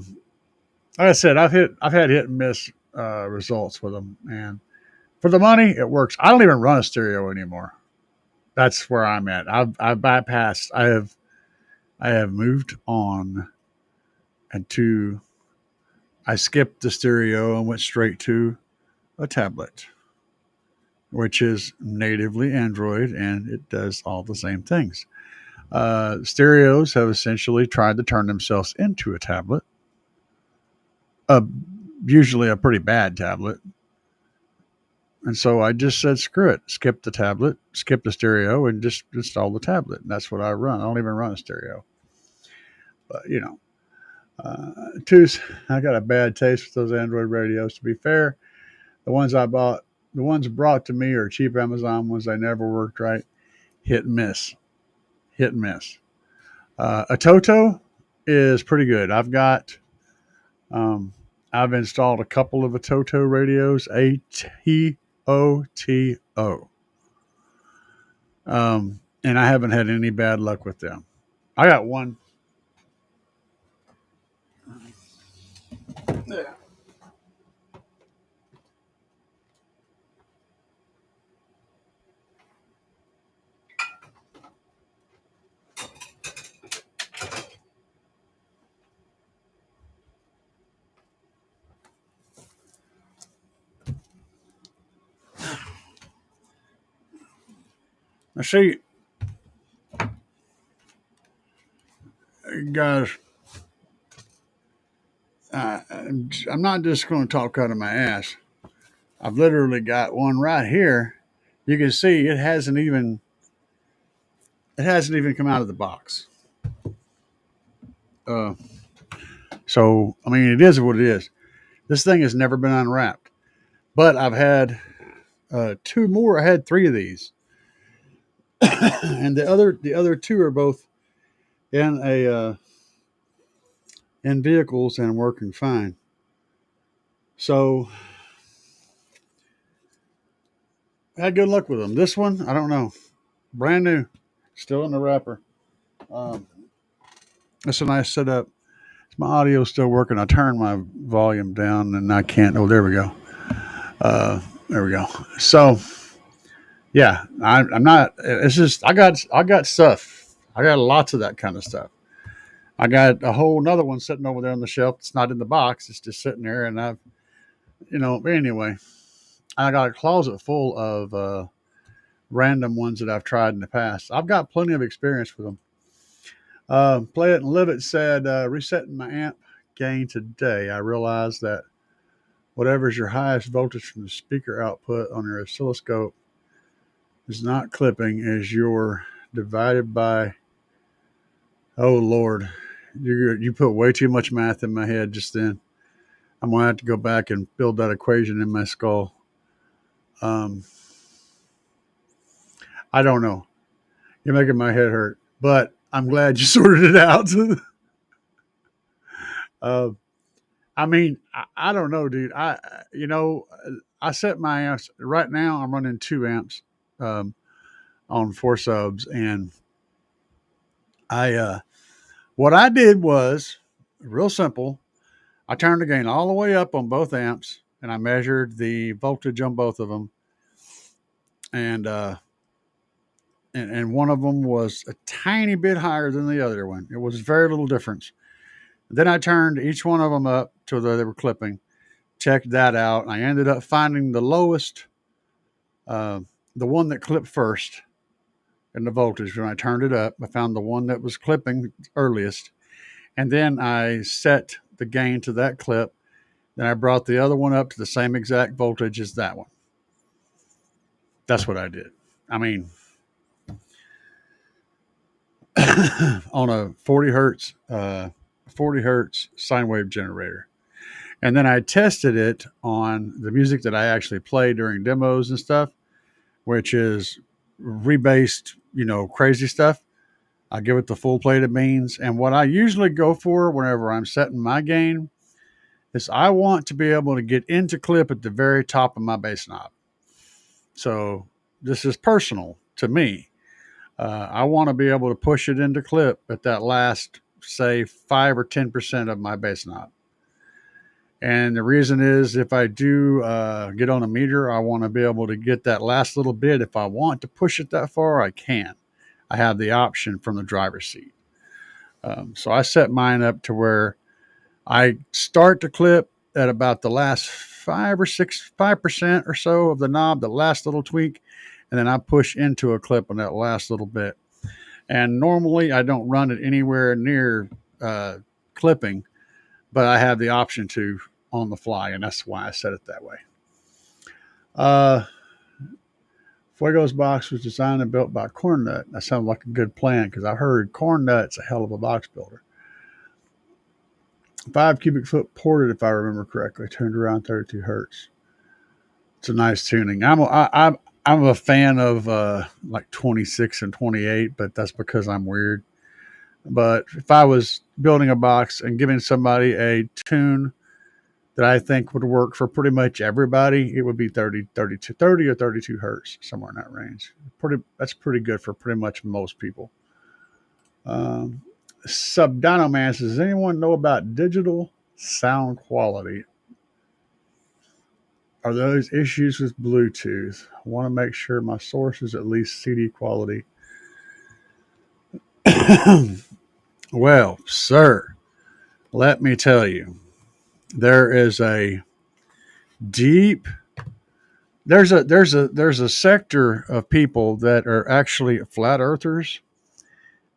I said, I've had hit and miss results with them, and for the money, it works. I don't even run a stereo anymore. That's where I'm at. I've bypassed. I have moved on, and I skipped the stereo and went straight to a tablet, which is natively Android, and it does all the same things. Stereos have essentially tried to turn themselves into a tablet, usually a pretty bad tablet. And so I just said, screw it, skip the tablet, skip the stereo, and just install the tablet. And that's what I run. I don't even run a stereo. But, you know, I got a bad taste with those Android radios. To be fair, the ones brought to me are cheap Amazon ones. They never worked right. Hit and miss. A Toto is pretty good. I've installed a couple of a Toto radios, ATOTO. And I haven't had any bad luck with them. I got one. Yeah. Now, see, guys, I'm not just going to talk out of my ass. I've literally got one right here. You can see it hasn't even come out of the box. So, I mean, it is what it is. This thing has never been unwrapped. But I've had two more. I had three of these. And the other two are both in vehicles and working fine. So I had good luck with them. This one, I don't know. Brand new. Still in the wrapper. That's a nice setup. Is my audio still working? I turned my volume down and I can't. Oh, there we go. There we go. So, Yeah, I'm not. It's just I got stuff. I got lots of that kind of stuff. I got a whole another one sitting over there on the shelf. It's not in the box. It's just sitting there, and I've anyway. I got a closet full of random ones that I've tried in the past. I've got plenty of experience with them. Play It and Live It said, resetting my amp gain today, I realized that whatever's your highest voltage from the speaker output on your oscilloscope is not clipping as you're divided by, oh Lord, you put way too much math in my head just then. I'm going to have to go back and build that equation in my skull. I don't know. You're making my head hurt, but I'm glad you sorted it out. I mean, I don't know, dude. I set my amps right now. I'm running 2 amps um, on 4 subs, and what I did was real simple. I turned the gain all the way up on both amps, and I measured the voltage on both of them, and and one of them was a tiny bit higher than the other one. It was very little difference. Then I turned each one of them up to where they were clipping, checked that out, and I ended up finding the lowest, the one that clipped first in the voltage. When I turned it up, I found the one that was clipping earliest, and then I set the gain to that clip. Then I brought the other one up to the same exact voltage as that one. That's what I did. I mean, on a 40 hertz sine wave generator. And then I tested it on the music that I actually play during demos and stuff, which is rebased, crazy stuff. I give it the full plate of beans. And what I usually go for whenever I'm setting my gain is I want to be able to get into clip at the very top of my bass knob. So this is personal to me. I want to be able to push it into clip at that last, say, 5 or 10% of my bass knob. And the reason is if I do get on a meter, I want to be able to get that last little bit. If I want to push it that far, I can. I have the option from the driver's seat. So I set mine up to where I start the clip at about the last 5% or so of the knob, the last little tweak, and then I push into a clip on that last little bit. And normally I don't run it anywhere near clipping, but I have the option to on the fly, and that's why I set it that way. Fuego's box was designed and built by Corn Nut. That sounds like a good plan because I heard Corn Nut's a hell of a box builder. 5 cubic foot ported, if I remember correctly, turned around 32 hertz. It's a nice tuning. I'm a fan of like 26 and 28, but that's because I'm weird. But if I was building a box and giving somebody a tune that I think would work for pretty much everybody, it would be 30 or 32 hertz, somewhere in that range. That's pretty good for pretty much most people. Subdino Man says, does anyone know about digital sound quality? Are those issues with Bluetooth? I want to make sure my source is at least CD quality. Well, sir, let me tell you, there is a deep, there's a sector of people that are actually flat earthers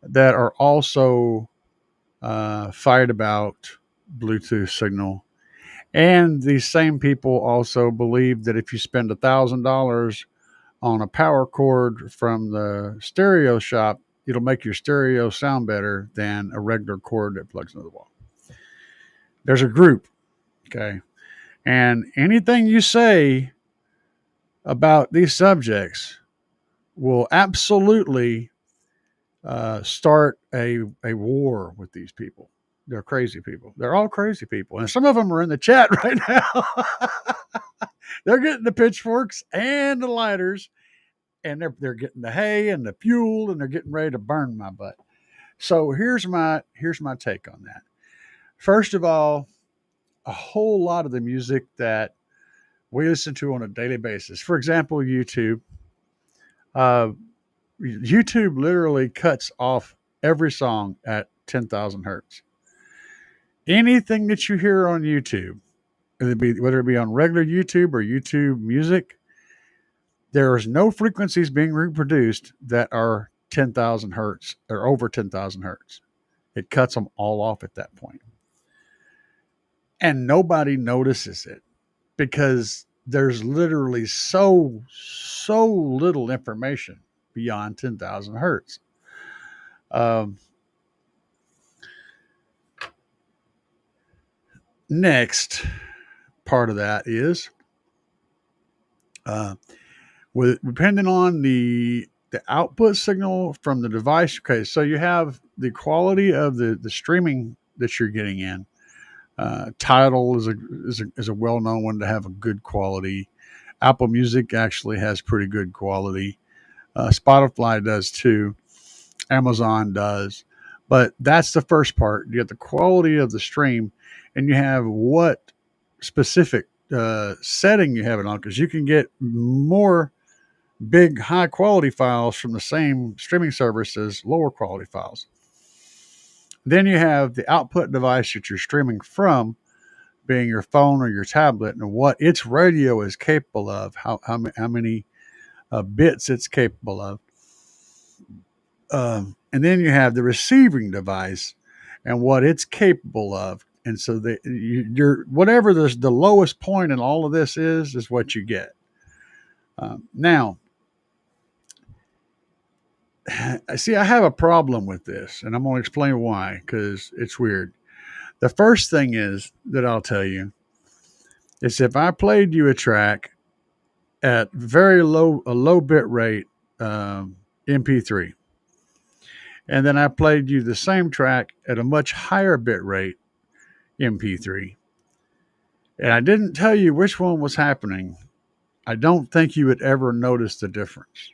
that are also fight about Bluetooth signal. And these same people also believe that if you spend $1,000 on a power cord from the stereo shop, it'll make your stereo sound better than a regular cord that plugs into the wall. There's a group, okay? And anything you say about these subjects will absolutely start a war with these people. They're crazy people. They're all crazy people. And some of them are in the chat right now. They're getting the pitchforks and the lighters, and they're getting the hay and the fuel, and they're getting ready to burn my butt. So here's my take on that. First of all, a whole lot of the music that we listen to on a daily basis, for example, YouTube, Uh, YouTube literally cuts off every song at 10,000 hertz. Anything that you hear on YouTube, whether it be on regular YouTube or YouTube music, there is no frequencies being reproduced that are 10,000 hertz or over 10,000 hertz. It cuts them all off at that point. And nobody notices it because there's literally so little information beyond 10,000 hertz. Next part of that is depending on the output signal from the device. Okay, so you have the quality of the streaming that you're getting in. Tidal is a well-known one to have a good quality. Apple Music actually has pretty good quality. Spotify does too. Amazon does. But that's the first part. You get the quality of the stream, and you have what specific setting you have it on, because you can get more big high quality files from the same streaming service as lower quality files. Then you have the output device that you're streaming from, being your phone or your tablet, and what its radio is capable of, how many bits it's capable of. And then you have the receiving device and what it's capable of. And so you're whatever the lowest point in all of this is what you get. Now, see, I have a problem with this, and I'm going to explain why, because it's weird. The first thing is that I'll tell you is if I played you a track at a low bit rate MP3, and then I played you the same track at a much higher bit rate MP3, and I didn't tell you which one was happening, I don't think you would ever notice the difference.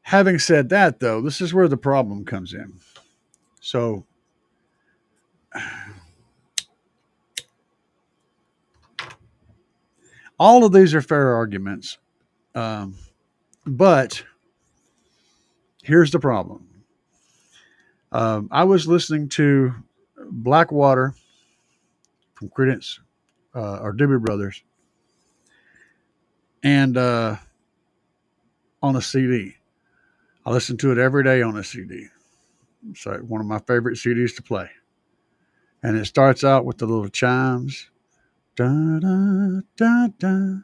Having said that, though, this is where the problem comes in. So, all of these are fair arguments, but here's the problem. I was listening to Blackwater from Creedence or Doobie Brothers, and on a CD. I listen to it every day on a CD. It's like one of my favorite CDs to play. And it starts out with the little chimes. Da, da, da, da.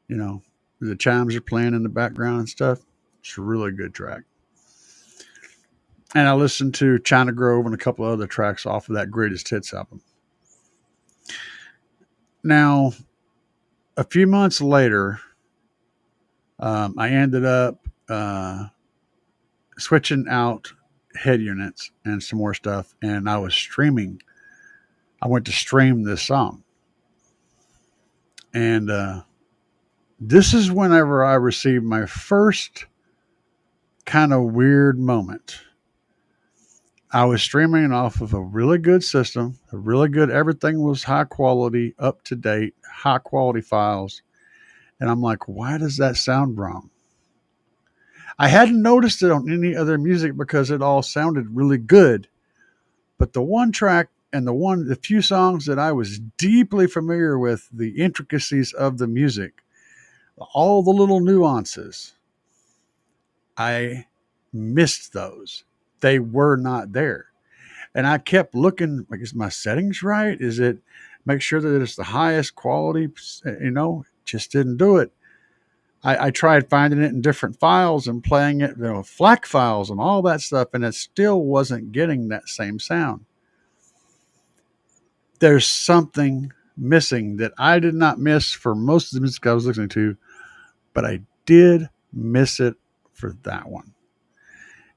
You know, the chimes are playing in the background and stuff. It's a really good track. And I listened to China Grove and a couple of other tracks off of that Greatest Hits album. Now, a few months later, I ended up switching out head units and some more stuff, and I was streaming. I went to stream this song. And this is whenever I received my first kind of weird moment. I was streaming off of a really good system, everything was high quality, up to date, high quality files. And I'm like, why does that sound wrong? I hadn't noticed it on any other music because it all sounded really good. But the one track and the few songs that I was deeply familiar with, the intricacies of the music, all the little nuances, I missed those. They were not there. And I kept looking, like, is my settings right? Is it, make sure that it's the highest quality, just didn't do it. I tried finding it in different files and playing it, FLAC files and all that stuff, and it still wasn't getting that same sound. There's something missing that I did not miss for most of the music I was listening to, but I did miss it for that one.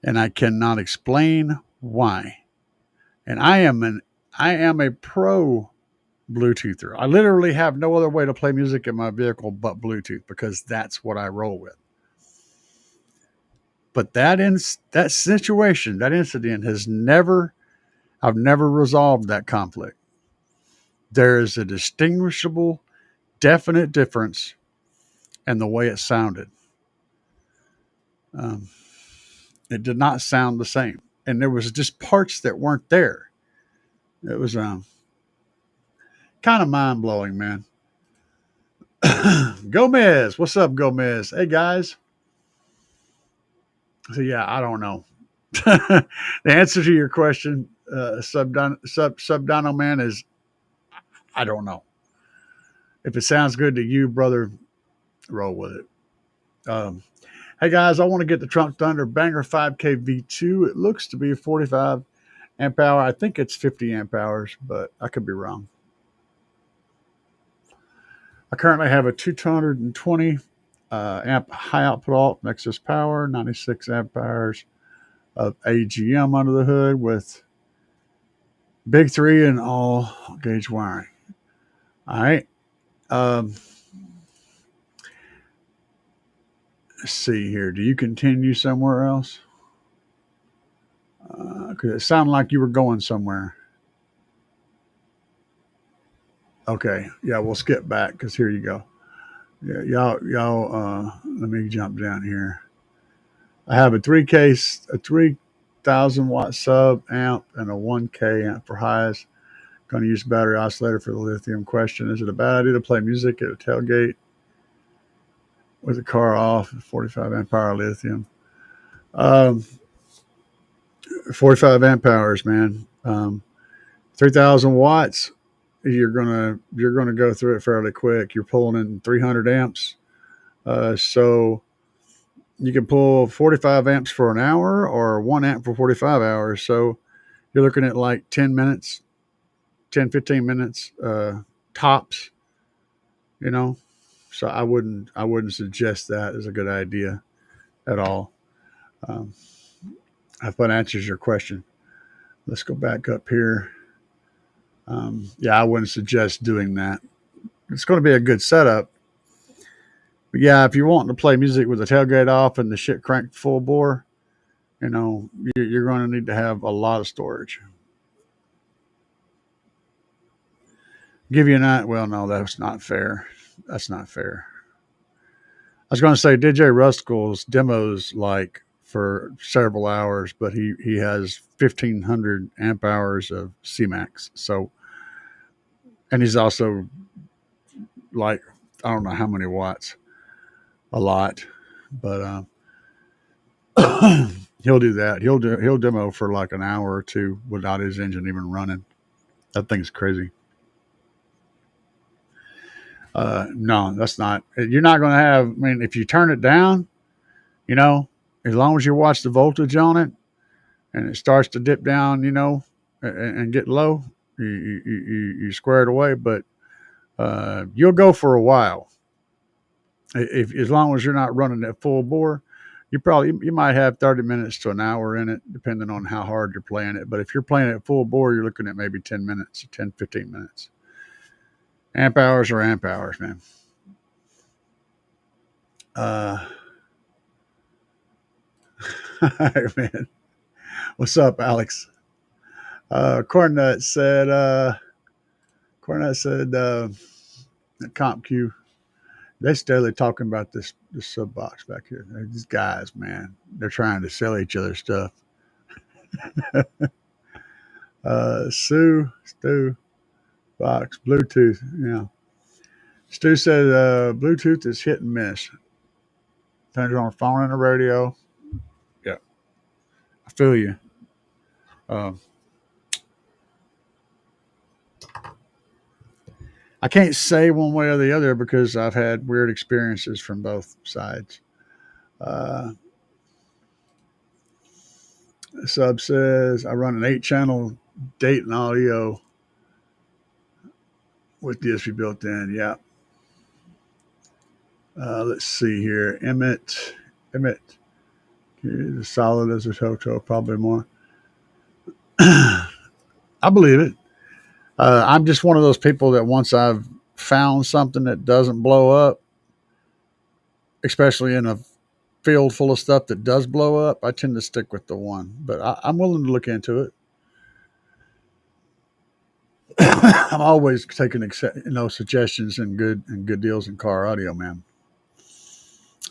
And I cannot explain why. And I am a pro Bluetoother. I literally have no other way to play music in my vehicle but Bluetooth, because that's what I roll with. But that situation, that incident I've never resolved that conflict. There is a distinguishable definite difference in the way it sounded. It did not sound the same, and there was just parts that weren't there. It was kind of mind blowing, man. Gomez, what's up, Gomez? Hey guys. So yeah, I don't know. The answer to your question, Subdono Man, is I don't know. If it sounds good to you, brother, roll with it. Hey guys, I want to get the Trunk Thunder Banger 5K V2. It looks to be 45 amp hour. I think it's 50 amp hours, but I could be wrong. I currently have a 220 amp high output alt, Nexus Power, 96 amp hours of AGM under the hood with big 3 and all gauge wiring. All right. Let's see here. Do you continue somewhere else? Because it sounded like you were going somewhere. Okay. Yeah, we'll skip back because here you go. Yeah, y'all. Let me jump down here. I have a 3,000 watt sub amp and a 1K amp for highs. Going to use battery oscillator for the lithium question. Is it a bad idea to play music at a tailgate with the car off? 45 amp hour lithium. 45 amp hours, man. 3,000 watts. You're gonna go through it fairly quick. You're pulling in 300 amps, so you can pull 45 amps for an hour or 1 amp for 45 hours. So you're looking at like 10 minutes, 10, 15 minutes tops. You know, so I wouldn't suggest that as a good idea at all. I hope that answers your question. Let's go back up here. Yeah, I wouldn't suggest doing that. It's going to be a good setup. But yeah, if you're wanting to play music with the tailgate off and the shit cranked full bore, you know, you're going to need to have a lot of storage. Give you a night. Well, no, that's not fair. That's not fair. I was going to say DJ Ruscall's demos like for several hours, but he has 1,500 amp hours of CMAX. So, and he's also like, I don't know how many watts, a lot, but he'll do that. He'll demo for like an hour or two without his engine even running. That thing's crazy. No, that's not. You're not going to have. I mean, if you turn it down, you know, as long as you watch the voltage on it, and it starts to dip down, you know, and get low, you square it away. But you'll go for a while. If as long as you're not running at full bore, you might have 30 minutes to an hour in it, depending on how hard you're playing it. But if you're playing it at full bore, you're looking at maybe 10 minutes, 10, 15 minutes. Amp hours are amp hours, man. All right, man. What's up, Alex? Cornut said, CompQ, they're steadily talking about this sub box back here. These guys, man, they're trying to sell each other stuff. Stu, box, Bluetooth, yeah. Stu said Bluetooth is hit and miss. Depends on the phone and the radio. Yeah, I feel you. I can't say one way or the other because I've had weird experiences from both sides. Sub says I run an 8-channel Dayton audio with DSP built in. Yeah. Let's see here. Emmett. As solid as a Toto, probably more. I believe it. I'm just one of those people that once I've found something that doesn't blow up, especially in a field full of stuff that does blow up, I tend to stick with the one. But I'm willing to look into it. I'm always taking suggestions and good deals in car audio, man.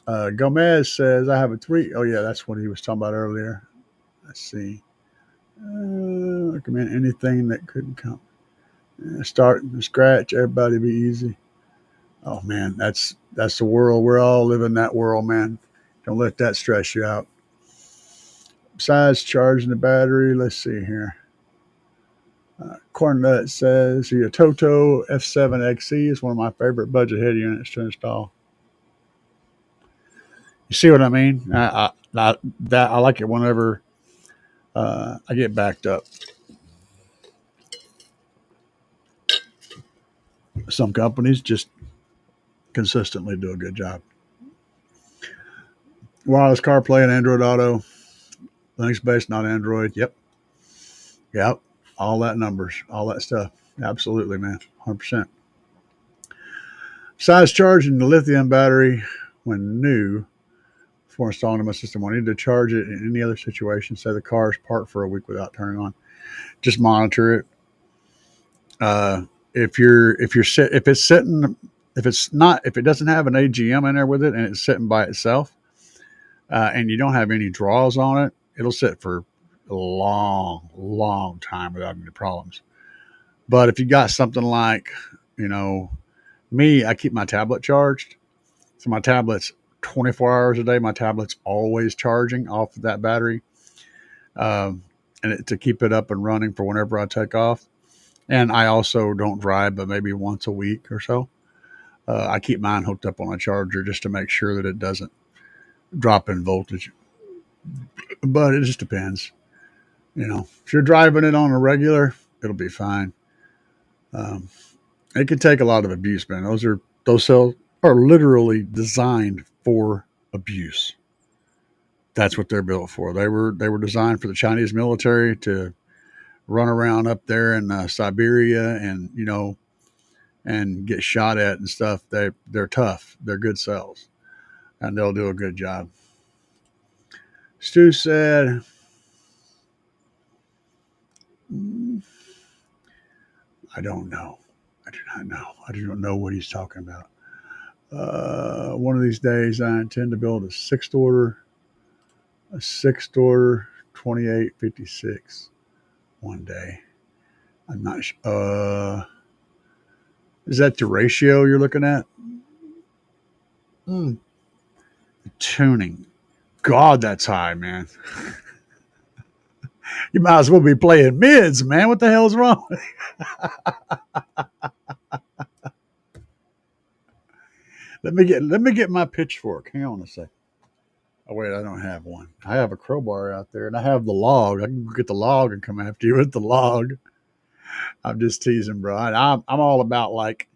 Gomez says I have a 3. Oh yeah, that's what he was talking about earlier. Let's see. Recommend anything that couldn't come. Start from scratch. Everybody be easy. Oh man, that's the world. We're all living that world, man. Don't let that stress you out. Besides charging the battery, let's see here. Cornlet says the Toto F7XE is one of my favorite budget head units to install. You see what I mean? I like it whenever I get backed up. Some companies just consistently do a good job. Wireless CarPlay and Android Auto, Linux based, not Android. Yep. All that numbers, all that stuff. Absolutely, man. 100%. Besides charging the lithium battery when new before installing in my system, I need to charge it in any other situation. Say the car is parked for a week without turning on. Just monitor it. If it doesn't have an AGM in there with it and it's sitting by itself, and you don't have any draws on it, it'll sit for a long time without any problems. But if you got something like, me, I keep my tablet charged. So my tablet's 24 hours a day. My tablet's always charging off of that battery, to keep it up and running for whenever I take off. And I also don't drive, but maybe once a week or so. I keep mine hooked up on a charger just to make sure that it doesn't drop in voltage. But it just depends. If you're driving it on a regular, it'll be fine. It can take a lot of abuse, man. Those cells are literally designed for abuse. That's what they're built for. They were designed for the Chinese military to run around up there in Siberia and get shot at and stuff. They're tough. They're good cells, and they'll do a good job. Stu said, I don't know. I do not know. I do not know what he's talking about. One of these days, I intend to build a sixth order 2856 one day. I'm not sure. Is that the ratio you're looking at? The tuning. God, that's high, man. You might as well be playing mids, man. What the hell's wrong? Let me get my pitchfork. Hang on a sec. Oh wait, I don't have one. I have a crowbar out there, and I have the log. I can get the log and come after you with the log. I'm just teasing, bro. I'm all about like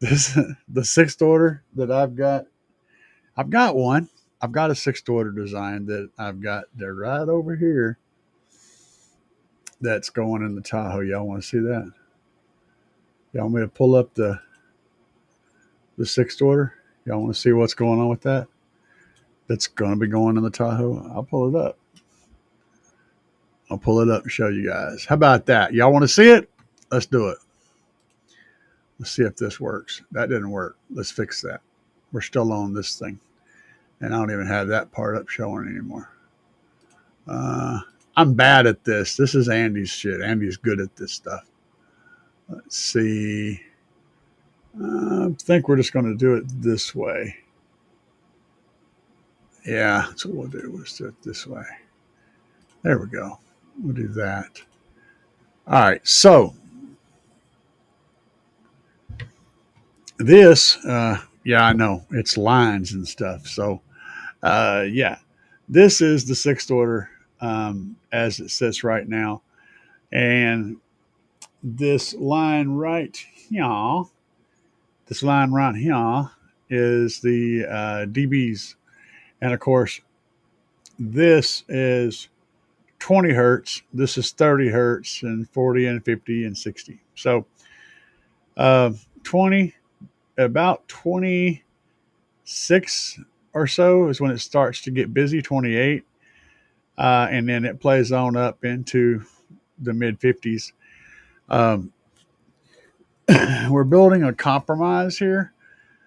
this. The sixth order that I've got one. I've got a sixth order design that I've got. They're right over here. That's going in the Tahoe. Y'all want to see that? Y'all want me to pull up the sixth order? Y'all want to see what's going on with that? That's going to be going in the Tahoe. I'll pull it up. I'll pull it up and show you guys. How about that? Y'all want to see it? Let's do it. Let's see if this works. That didn't work. Let's fix that. We're still on this thing. And I don't even have that part up showing anymore. I'm bad at this. This is Andy's shit. Andy's good at this stuff. Let's see. I think we're just going to do it this way. Yeah, that's what we'll do. We'll just do it this way. There we go. We'll do that. All right. So this, yeah, I know it's lines and stuff. So, yeah, this is the sixth order as it sits right now. And this line right here, is the dBs. And of course, this is 20 hertz. This is 30 hertz and 40 and 50 and 60. So, 20, about 26 or so is when it starts to get busy, 28. And then it plays on up into the mid 50s. Um, we're building a compromise here,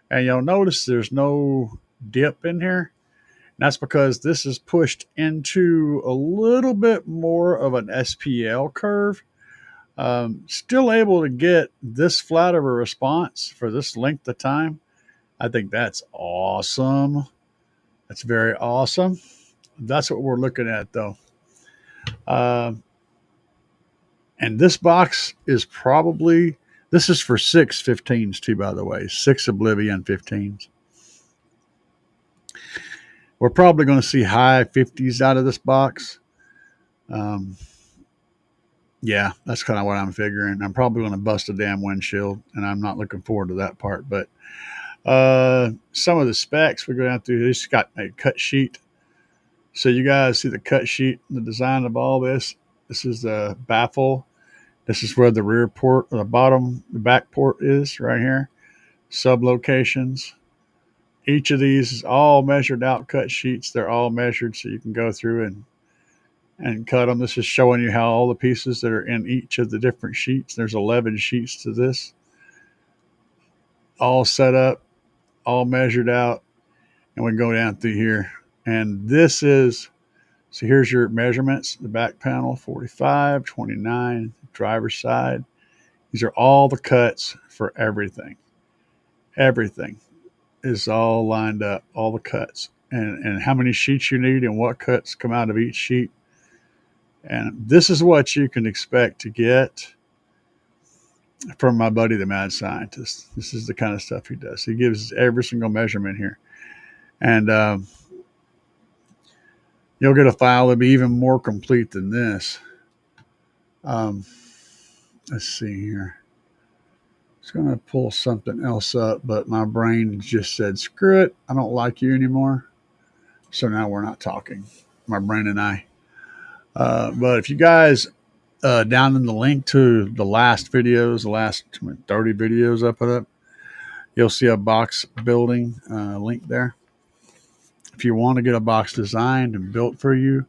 and you'll notice there's no dip in here. And that's because this is pushed into a little bit more of an SPL curve. Still able to get this flat of a response for this length of time. I think that's awesome. That's very awesome. That's what we're looking at, though. And this box is probably, this is for 6 15s too, by the way, 6 Oblivion 15s. We're probably going to see high 50s out of this box. Yeah, that's kind of what I'm figuring. I'm probably going to bust a damn windshield, and I'm not looking forward to that part. But some of the specs we go down through, this got a cut sheet. So you guys see the cut sheet, the design of all this. This is the baffle. This is where the rear port, or the back port is right here. Sub locations. Each of these is all measured out cut sheets. They're all measured so you can go through and cut them. This is showing you how all the pieces that are in each of the different sheets. There's 11 sheets to this. All set up, all measured out. And we can go down through here. And this is, so here's your measurements. The back panel, 45, 29, driver's side. These are all the cuts for everything. Everything is all lined up, all the cuts. And how many sheets you need and what cuts come out of each sheet. And this is what you can expect to get from my buddy, the mad scientist. This is the kind of stuff he does. He gives every single measurement here. And you'll get a file that'll be even more complete than this. Let's see here. It's going to pull something else up, but my brain just said, screw it. I don't like you anymore. So now we're not talking, my brain and I. But if you guys, down in the link to the last videos, the last 30 videos I put up, you'll see a box building link there. If you want to get a box designed and built for you,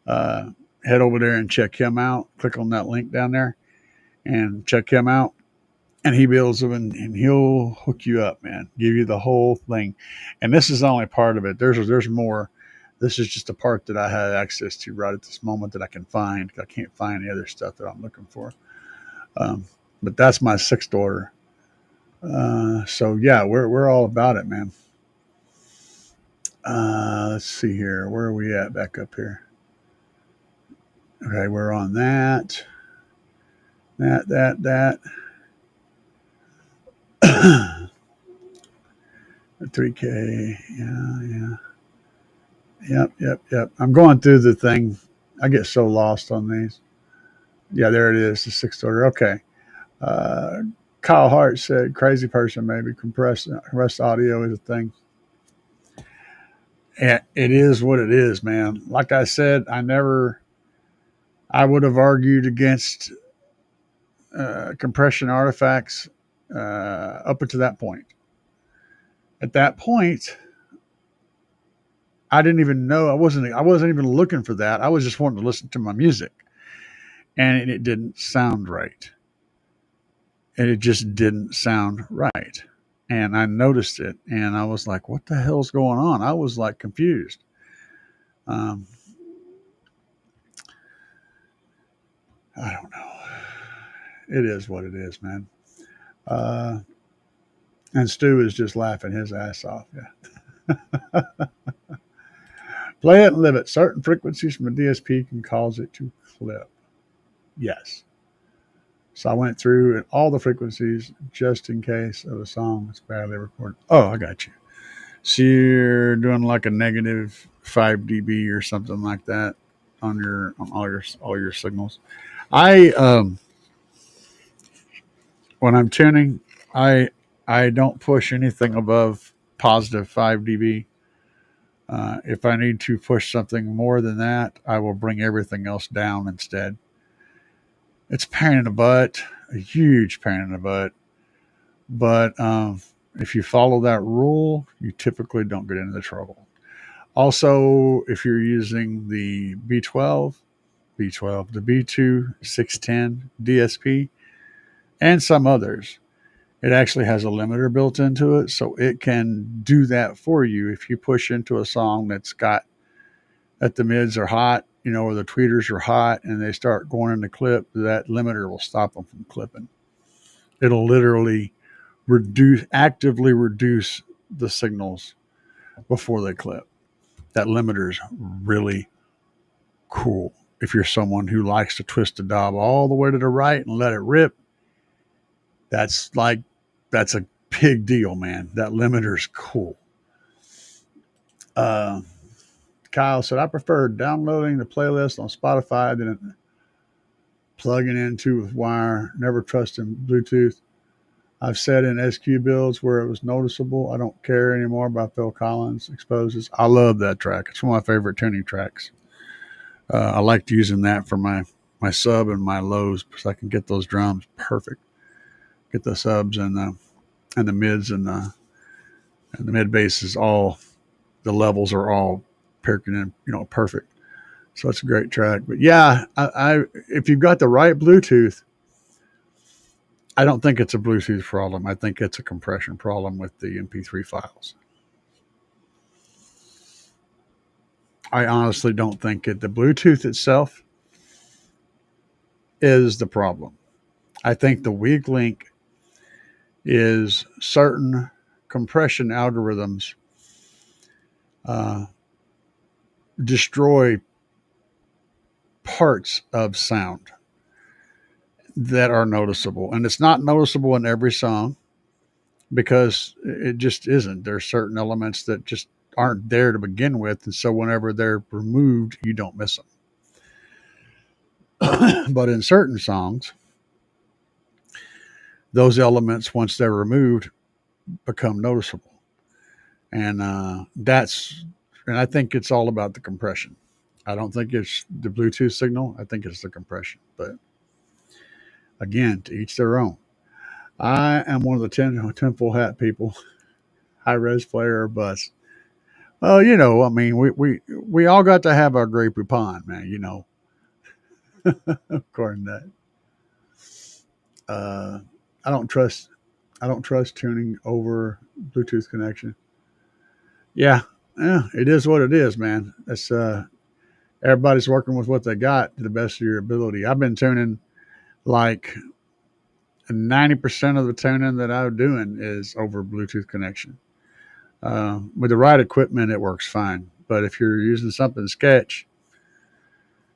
head over there and check him out. Click on that link down there and check him out. And he builds them and he'll hook you up, man. Give you the whole thing. And this is only part of it. There's more. This is just a part that I had access to right at this moment that I can find. I can't find the other stuff that I'm looking for. But that's my 6th order. So yeah, we're all about it, man. Let's see here. Where are we at back up here? Okay, we're on that. 3K. Yeah. Yep. I'm going through the thing. I get so lost on these. Yeah, there it is, the 6th order. Okay. Kyle Hart said, crazy person, maybe. Compressed audio is a thing. And it is what it is, man. Like I said, I would have argued against compression artifacts up until that point. At that point, I didn't even know. I wasn't even looking for that. I was just wanting to listen to my music, and it didn't sound right. And it just didn't sound right. And I noticed it, and I was like, "What the hell's going on?" I was like confused. I don't know. It is what it is, man. And Stu is just laughing his ass off. Yeah. Play it and live it. Certain frequencies from a DSP can cause it to clip. Yes. So I went through all the frequencies just in case of a song that's badly recorded. Oh, I got you. So you're doing like a negative 5 dB or something like that on all your signals. When I'm tuning, I don't push anything above positive 5 dB. If I need to push something more than that, I will bring everything else down instead. It's a pain in the butt, a huge pain in the butt. But if you follow that rule, you typically don't get into trouble. Also, if you're using the B12, B12, the B2 610 DSP, and some others. It actually has a limiter built into it, so it can do that for you if you push into a song that the mids are hot, or the tweeters are hot, and they start going into clip. That limiter will stop them from clipping. It'll literally actively reduce the signals before they clip. That limiter is really cool. If you're someone who likes to twist the knob all the way to the right and let it rip, that's a big deal, man. That limiter is cool. Kyle said, I prefer downloading the playlist on Spotify than plugging into with wire. Never trusting Bluetooth. I've said in SQ builds where it was noticeable. I don't care anymore about Phil Collins exposes. I love that track. It's one of my favorite tuning tracks. I liked using that for my sub and my lows because I can get those drums perfect. Get the subs and the mids and the mid basses all, the levels are all picking in, perfect. So it's a great track. But yeah, I if you've got the right Bluetooth, I don't think it's a Bluetooth problem. I think it's a compression problem with the MP3 files. I honestly don't think the Bluetooth itself is the problem. I think the weak link is certain compression algorithms destroy parts of sound that are noticeable. And it's not noticeable in every song because it just isn't. There's certain elements that just aren't there to begin with. And so whenever they're removed, you don't miss them. But in certain songs, those elements, once they're removed, become noticeable. And I think it's all about the compression. I don't think it's the Bluetooth signal. I think it's the compression. But again, to each their own. I am one of the tinfoil hat people. High res player or bust. Well, we all got to have our Grey Poupon, man, according to that. I don't trust tuning over Bluetooth connection. Yeah, it is what it is, man. It's everybody's working with what they got to the best of your ability. I've been tuning like 90% of the tuning that I'm doing is over Bluetooth connection. With the right equipment, it works fine. But if you're using something sketch,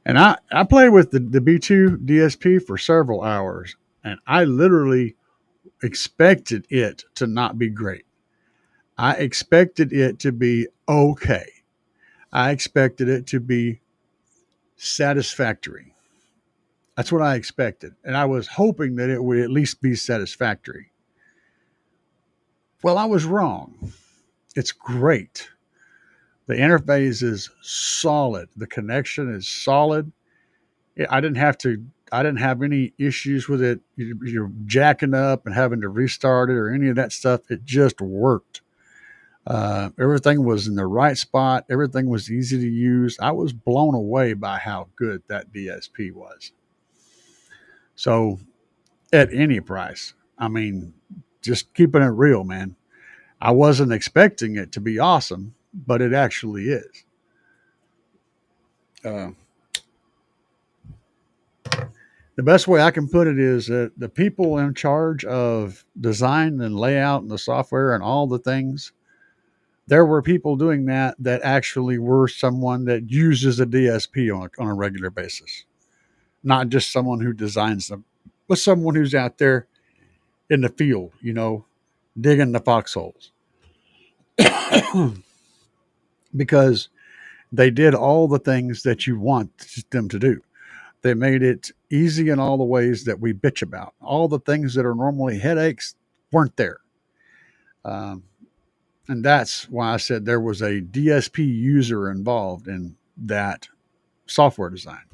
and I played with the B2 DSP for several hours, and I literally expected it to not be great. I expected it to be okay. I expected it to be satisfactory. That's what I expected. And I was hoping that it would at least be satisfactory. Well, I was wrong. It's great. The interface is solid. The connection is solid. I didn't have any issues with it. You're jacking up and having to restart it or any of that stuff. It just worked. Everything was in the right spot. Everything was easy to use. I was blown away by how good that DSP was. So at any price, just keeping it real, man. I wasn't expecting it to be awesome, but it actually is. The best way I can put it is that the people in charge of design and layout and the software and all the things, there were people doing that actually were someone that uses a DSP on a regular basis. Not just someone who designs them, but someone who's out there in the field, digging the foxholes. Because they did all the things that you want them to do. They made it easy in all the ways that we bitch about. All the things that are normally headaches weren't there. And that's why I said there was a DSP user involved in that software design.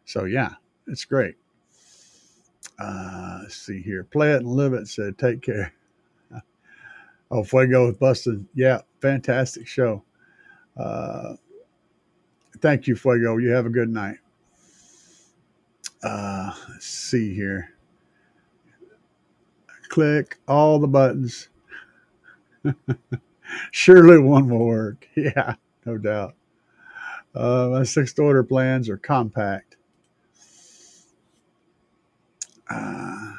So yeah, it's great. Let's see here. Play it and live it said, take care. Oh, Fuego with Busted. Yeah, fantastic show. Thank you, Fuego. You have a good night. Let's see here. Click all the buttons. Surely one will work. Yeah, no doubt. My sixth order plans are compact. The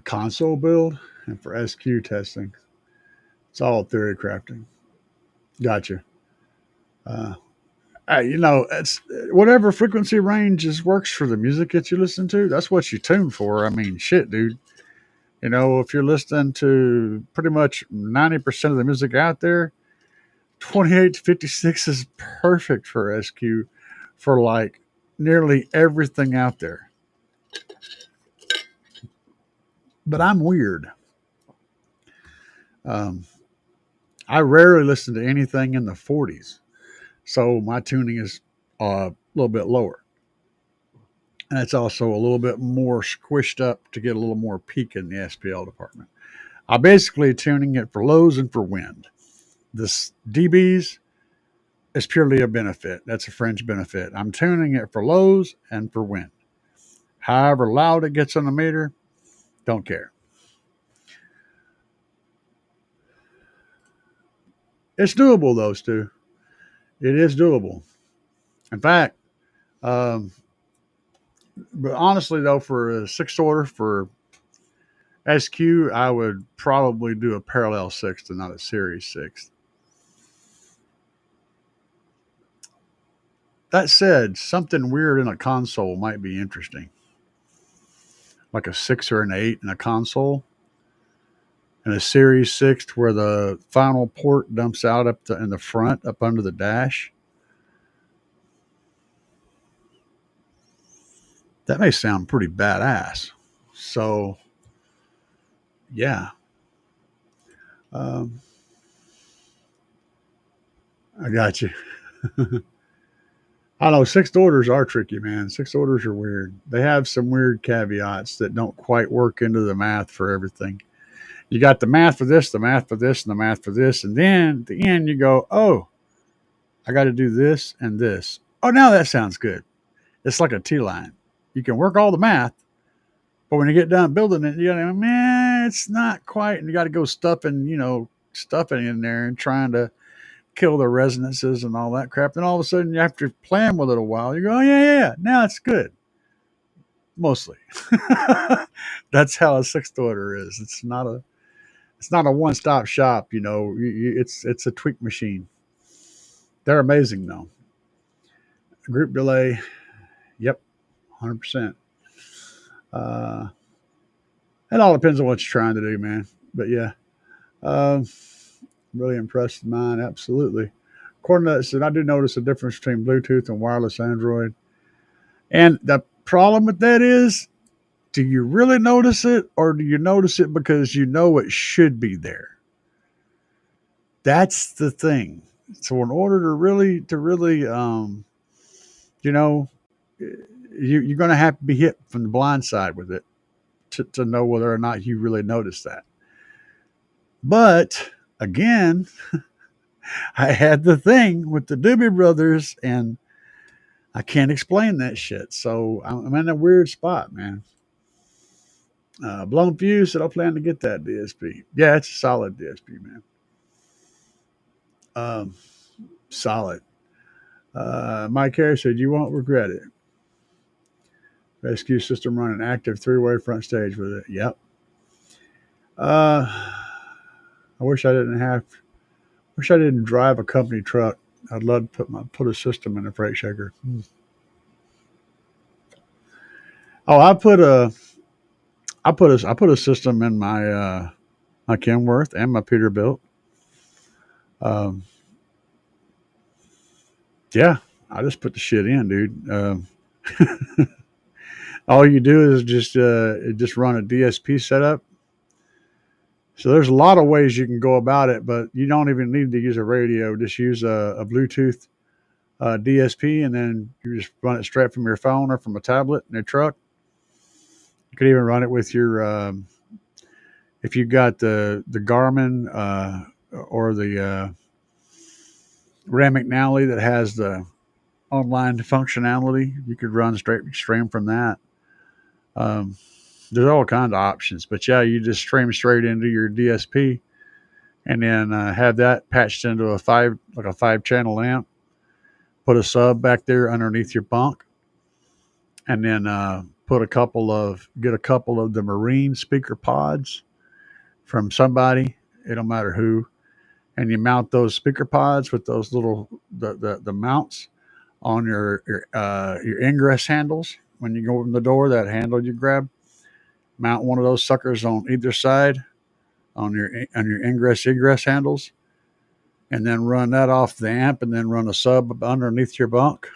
console build and for SQ testing. It's all theory crafting. Gotcha. Uh, it's whatever frequency ranges works for the music that you listen to. That's what you tune for. I mean, shit, dude. If you're listening to pretty much 90% of the music out there, 28 to 56 is perfect for SQ for like nearly everything out there. But I'm weird. I rarely listen to anything in the 40s. So my tuning is a little bit lower. And it's also a little bit more squished up to get a little more peak in the SPL department. I'm basically tuning it for lows and for wind. This dBs is purely a benefit. That's a fringe benefit. I'm tuning it for lows and for wind. However loud it gets on the meter, don't care. It's doable, though, Stu. It is doable. In fact, but honestly, though, for a sixth order for SQ, I would probably do a parallel sixth and not a series sixth. That said, something weird in a console might be interesting. Like a 6 or an 8 in a console. And a series sixth where the final port dumps out in the front, up under the dash. That may sound pretty badass. So, yeah. I got you. I know sixth orders are tricky, man. Sixth orders are weird. They have some weird caveats that don't quite work into the math for everything. You got the math for this, the math for this, and the math for this. And then at the end, you go, oh, I got to do this and this. Oh, now that sounds good. It's like a T-line. You can work all the math, but when you get done building it, you got to, man, it's not quite. And you got to go stuffing in there and trying to kill the resonances and all that crap. Then all of a sudden, after playing with it a while, you go, oh, yeah, now it's good. Mostly. That's how a sixth order is. It's not a one-stop shop, it's a tweak machine. They're amazing, though. Group delay, yep, 100%. It all depends on what you're trying to do, man. But yeah, really impressed with mine, absolutely. Coordinate said, I do notice a difference between Bluetooth and wireless Android. And the problem with that is, do you really notice it, or do you notice it because you know it should be there? That's the thing. So in order to really, you're going to have to be hit from the blind side with it to know whether or not you really notice that. But again, I had the thing with the Doobie Brothers, and I can't explain that shit. So I'm in a weird spot, man. Blown Fuse said, I plan to get that DSP. Yeah, it's a solid DSP, man. Solid. Mike Harris said, you won't regret it. Rescue system running active 3-way front stage with it. Yep. I wish I didn't drive a company truck. I'd love to put a system in a freight shaker. Oh, I put a system in my Kenworth and my Peterbilt. Yeah, I just put the shit in, dude. All you do is just run a DSP setup. So there's a lot of ways you can go about it, but you don't even need to use a radio. Just use a Bluetooth DSP, and then you just run it straight from your phone or from a tablet in your truck. You could even run it with your, if you got the Garmin or the Ram McNally that has the online functionality. You could run straight stream from that. Um, there's all kinds of options, but yeah, you just stream straight into your DSP, and then have that patched into a 5 channel amp. Put a sub back there underneath your bunk, and then get a couple of the Marine speaker pods from somebody. It don't matter who, and you mount those speaker pods with those little the mounts on your ingress handles. When you go in the door, that handle you grab, mount one of those suckers on either side on your ingress egress handles, and then run that off the amp, and then run a sub underneath your bunk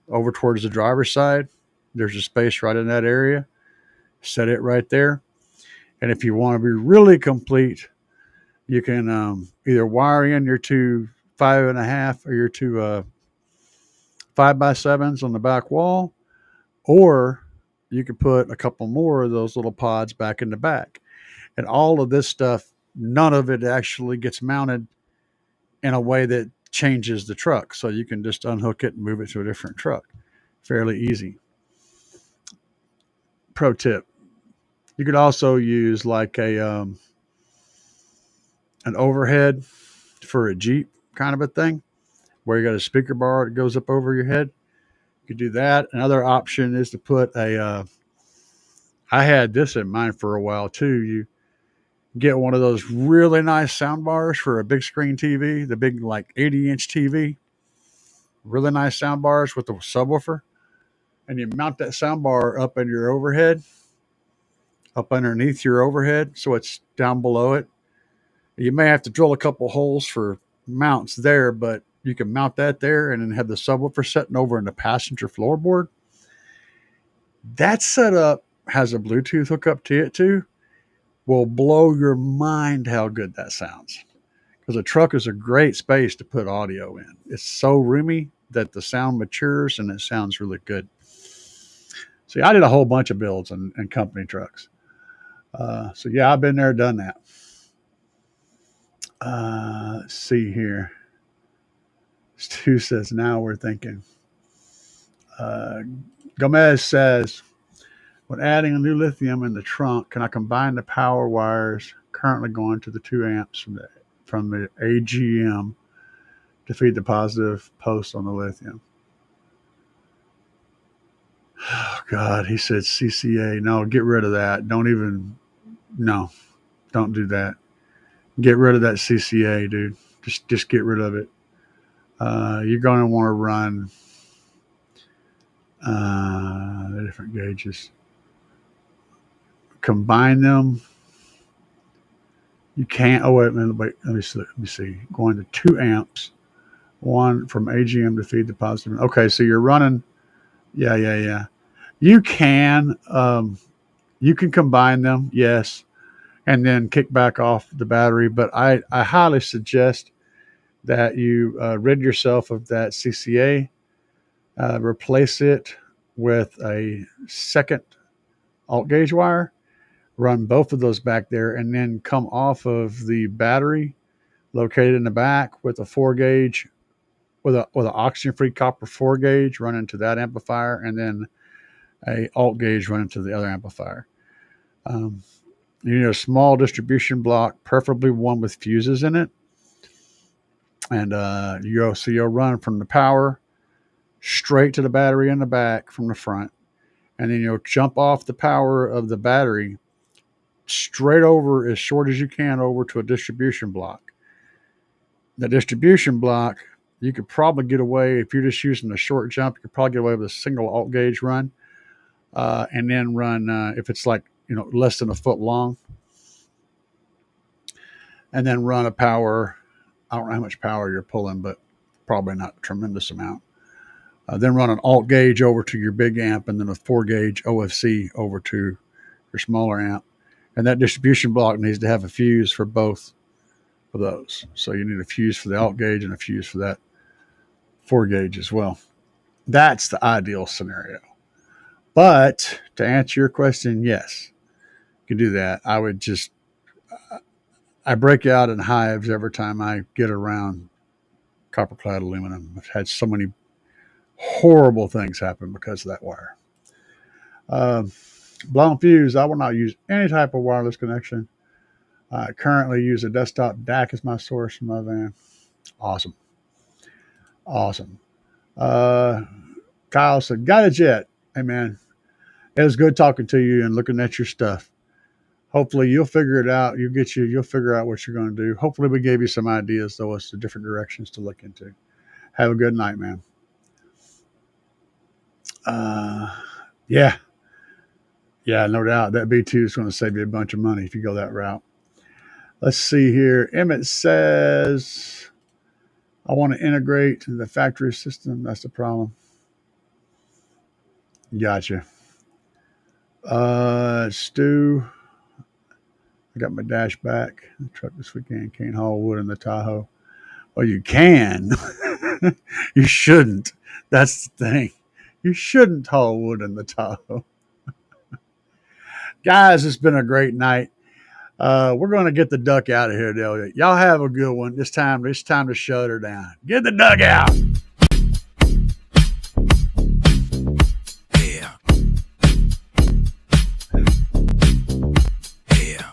over towards the driver's side. There's a space right in that area. Set it right there. And if you want to be really complete, you can either wire in your two 5.5 or your two 5x7s on the back wall, or you could put a couple more of those little pods back in the back. And all of this stuff, none of it actually gets mounted in a way that changes the truck. So you can just unhook it and move it to a different truck. Fairly easy. Pro tip. You could also use like an overhead for a Jeep kind of a thing, where you got a speaker bar that goes up over your head. You could do that. Another option is to put I had this in mind for a while too. You get one of those really nice sound bars for a big screen TV, the big like 80-inch TV, really nice sound bars with the subwoofer, and you mount that sound bar up in your overhead, up underneath your overhead, so it's down below it. You may have to drill a couple holes for mounts there, but you can mount that there and then have the subwoofer sitting over in the passenger floorboard. That setup has a Bluetooth hookup to it too. Will blow your mind how good that sounds. Because a truck is a great space to put audio in. It's so roomy that the sound matures and it sounds really good. See, I did a whole bunch of builds in company trucks. So yeah, I've been there, done that. Let's see here. Stu says, now we're thinking. Gomez says, when adding a new lithium in the trunk, can I combine the power wires currently going to the 2 amps from the AGM to feed the positive post on the lithium? Oh, God, he said CCA. No, get rid of that. Don't do that. Get rid of that CCA, dude. Just get rid of it. You're going to want to run the different gauges. Combine them. You can't. Oh, wait a minute. Wait, let me see. Going to 2 amps. One from AGM to feed the positive. Okay, so you're running. Yeah. You can combine them, yes, and then kick back off the battery. But I highly suggest that you rid yourself of that CCA, replace it with a second alt gauge wire, run both of those back there, and then come off of the battery located in the back with a 4 gauge, with an oxygen-free copper 4 gauge, run into that amplifier, and then a alt gauge run into the other amplifier. You need a small distribution block, preferably one with fuses in it. And you'll run from the power straight to the battery in the back from the front. And then you'll jump off the power of the battery straight over, as short as you can, over to a distribution block. The distribution block, you could probably get away, if you're just using a short jump, you could probably get away with a single alt gauge run. And then run, if it's like, less than a foot long, and then run a power. I don't know how much power you're pulling, but probably not a tremendous amount. Then run an alt gauge over to your big amp, and then a 4 gauge OFC over to your smaller amp. And that distribution block needs to have a fuse for both of those. So you need a fuse for the alt gauge and a fuse for that 4 gauge as well. That's the ideal scenario. But to answer your question, yes, you can do that. I break out in hives every time I get around copper clad aluminum. I've had so many horrible things happen because of that wire. Blown fuse. I will not use any type of wireless connection. I currently use a desktop DAC as my source in my van. Awesome. Kyle said, got it yet? Hey, man, it was good talking to you and looking at your stuff. Hopefully you'll figure it out. You'll figure out what you're going to do. Hopefully we gave you some ideas, though, as to different directions to look into. Have a good night, man. Yeah, no doubt. That B2 is going to save you a bunch of money if you go that route. Let's see here. Emmett says, I want to integrate the factory system. That's the problem. Gotcha. Stu, I got my dash back. The truck this weekend can't haul wood in the Tahoe. Well, you can. You shouldn't. That's the thing. You shouldn't haul wood in the Tahoe. Guys, it's been a great night. We're going to get the duck out of here, Delia. Y'all have a good one. It's time to shut her down. Get the duck out. Yeah. Yeah.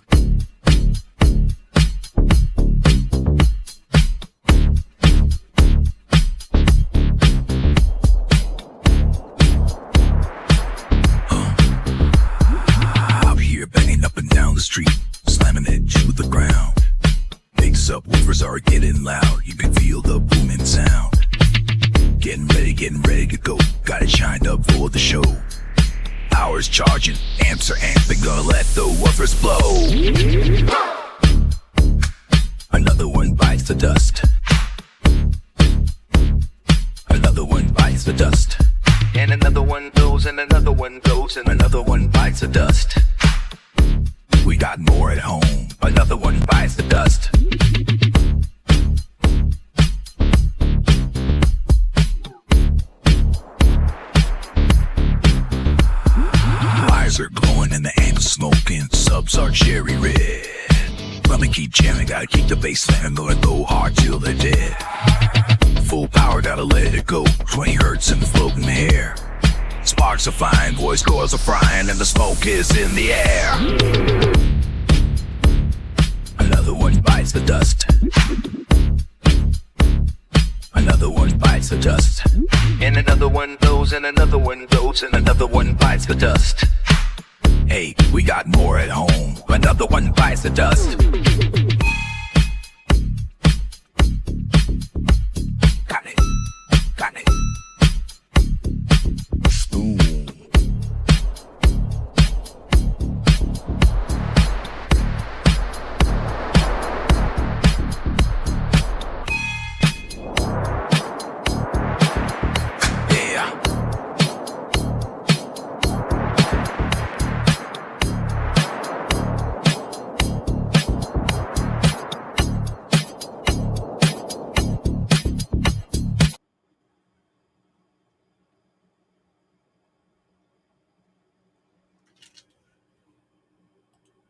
Out here banging up and down the street, slamming it to the ground. Big subwoofers are getting loud. You can feel the booming sound. Getting ready to go. Got it shined up for the show. Power's charging, amps are amping, gonna let the woofers blow. Another one bites the dust. Another one bites the dust. And another one goes, and another one goes, and another one bites the dust. We got more at home. Another one bites the dust. Wires are glowing and the amps smoking. Subs are cherry red. Let me keep jamming, gotta keep the bass slamming. Gonna go hard till they're dead. Full power, gotta let it go. 20 hertz in the floating air. Sparks are flying, voice coils are frying, and the smoke is in the air. Another one bites the dust. Another one bites the dust. And another one goes, and another one goes, and another one bites the dust. Hey, we got more at home. Another one bites the dust.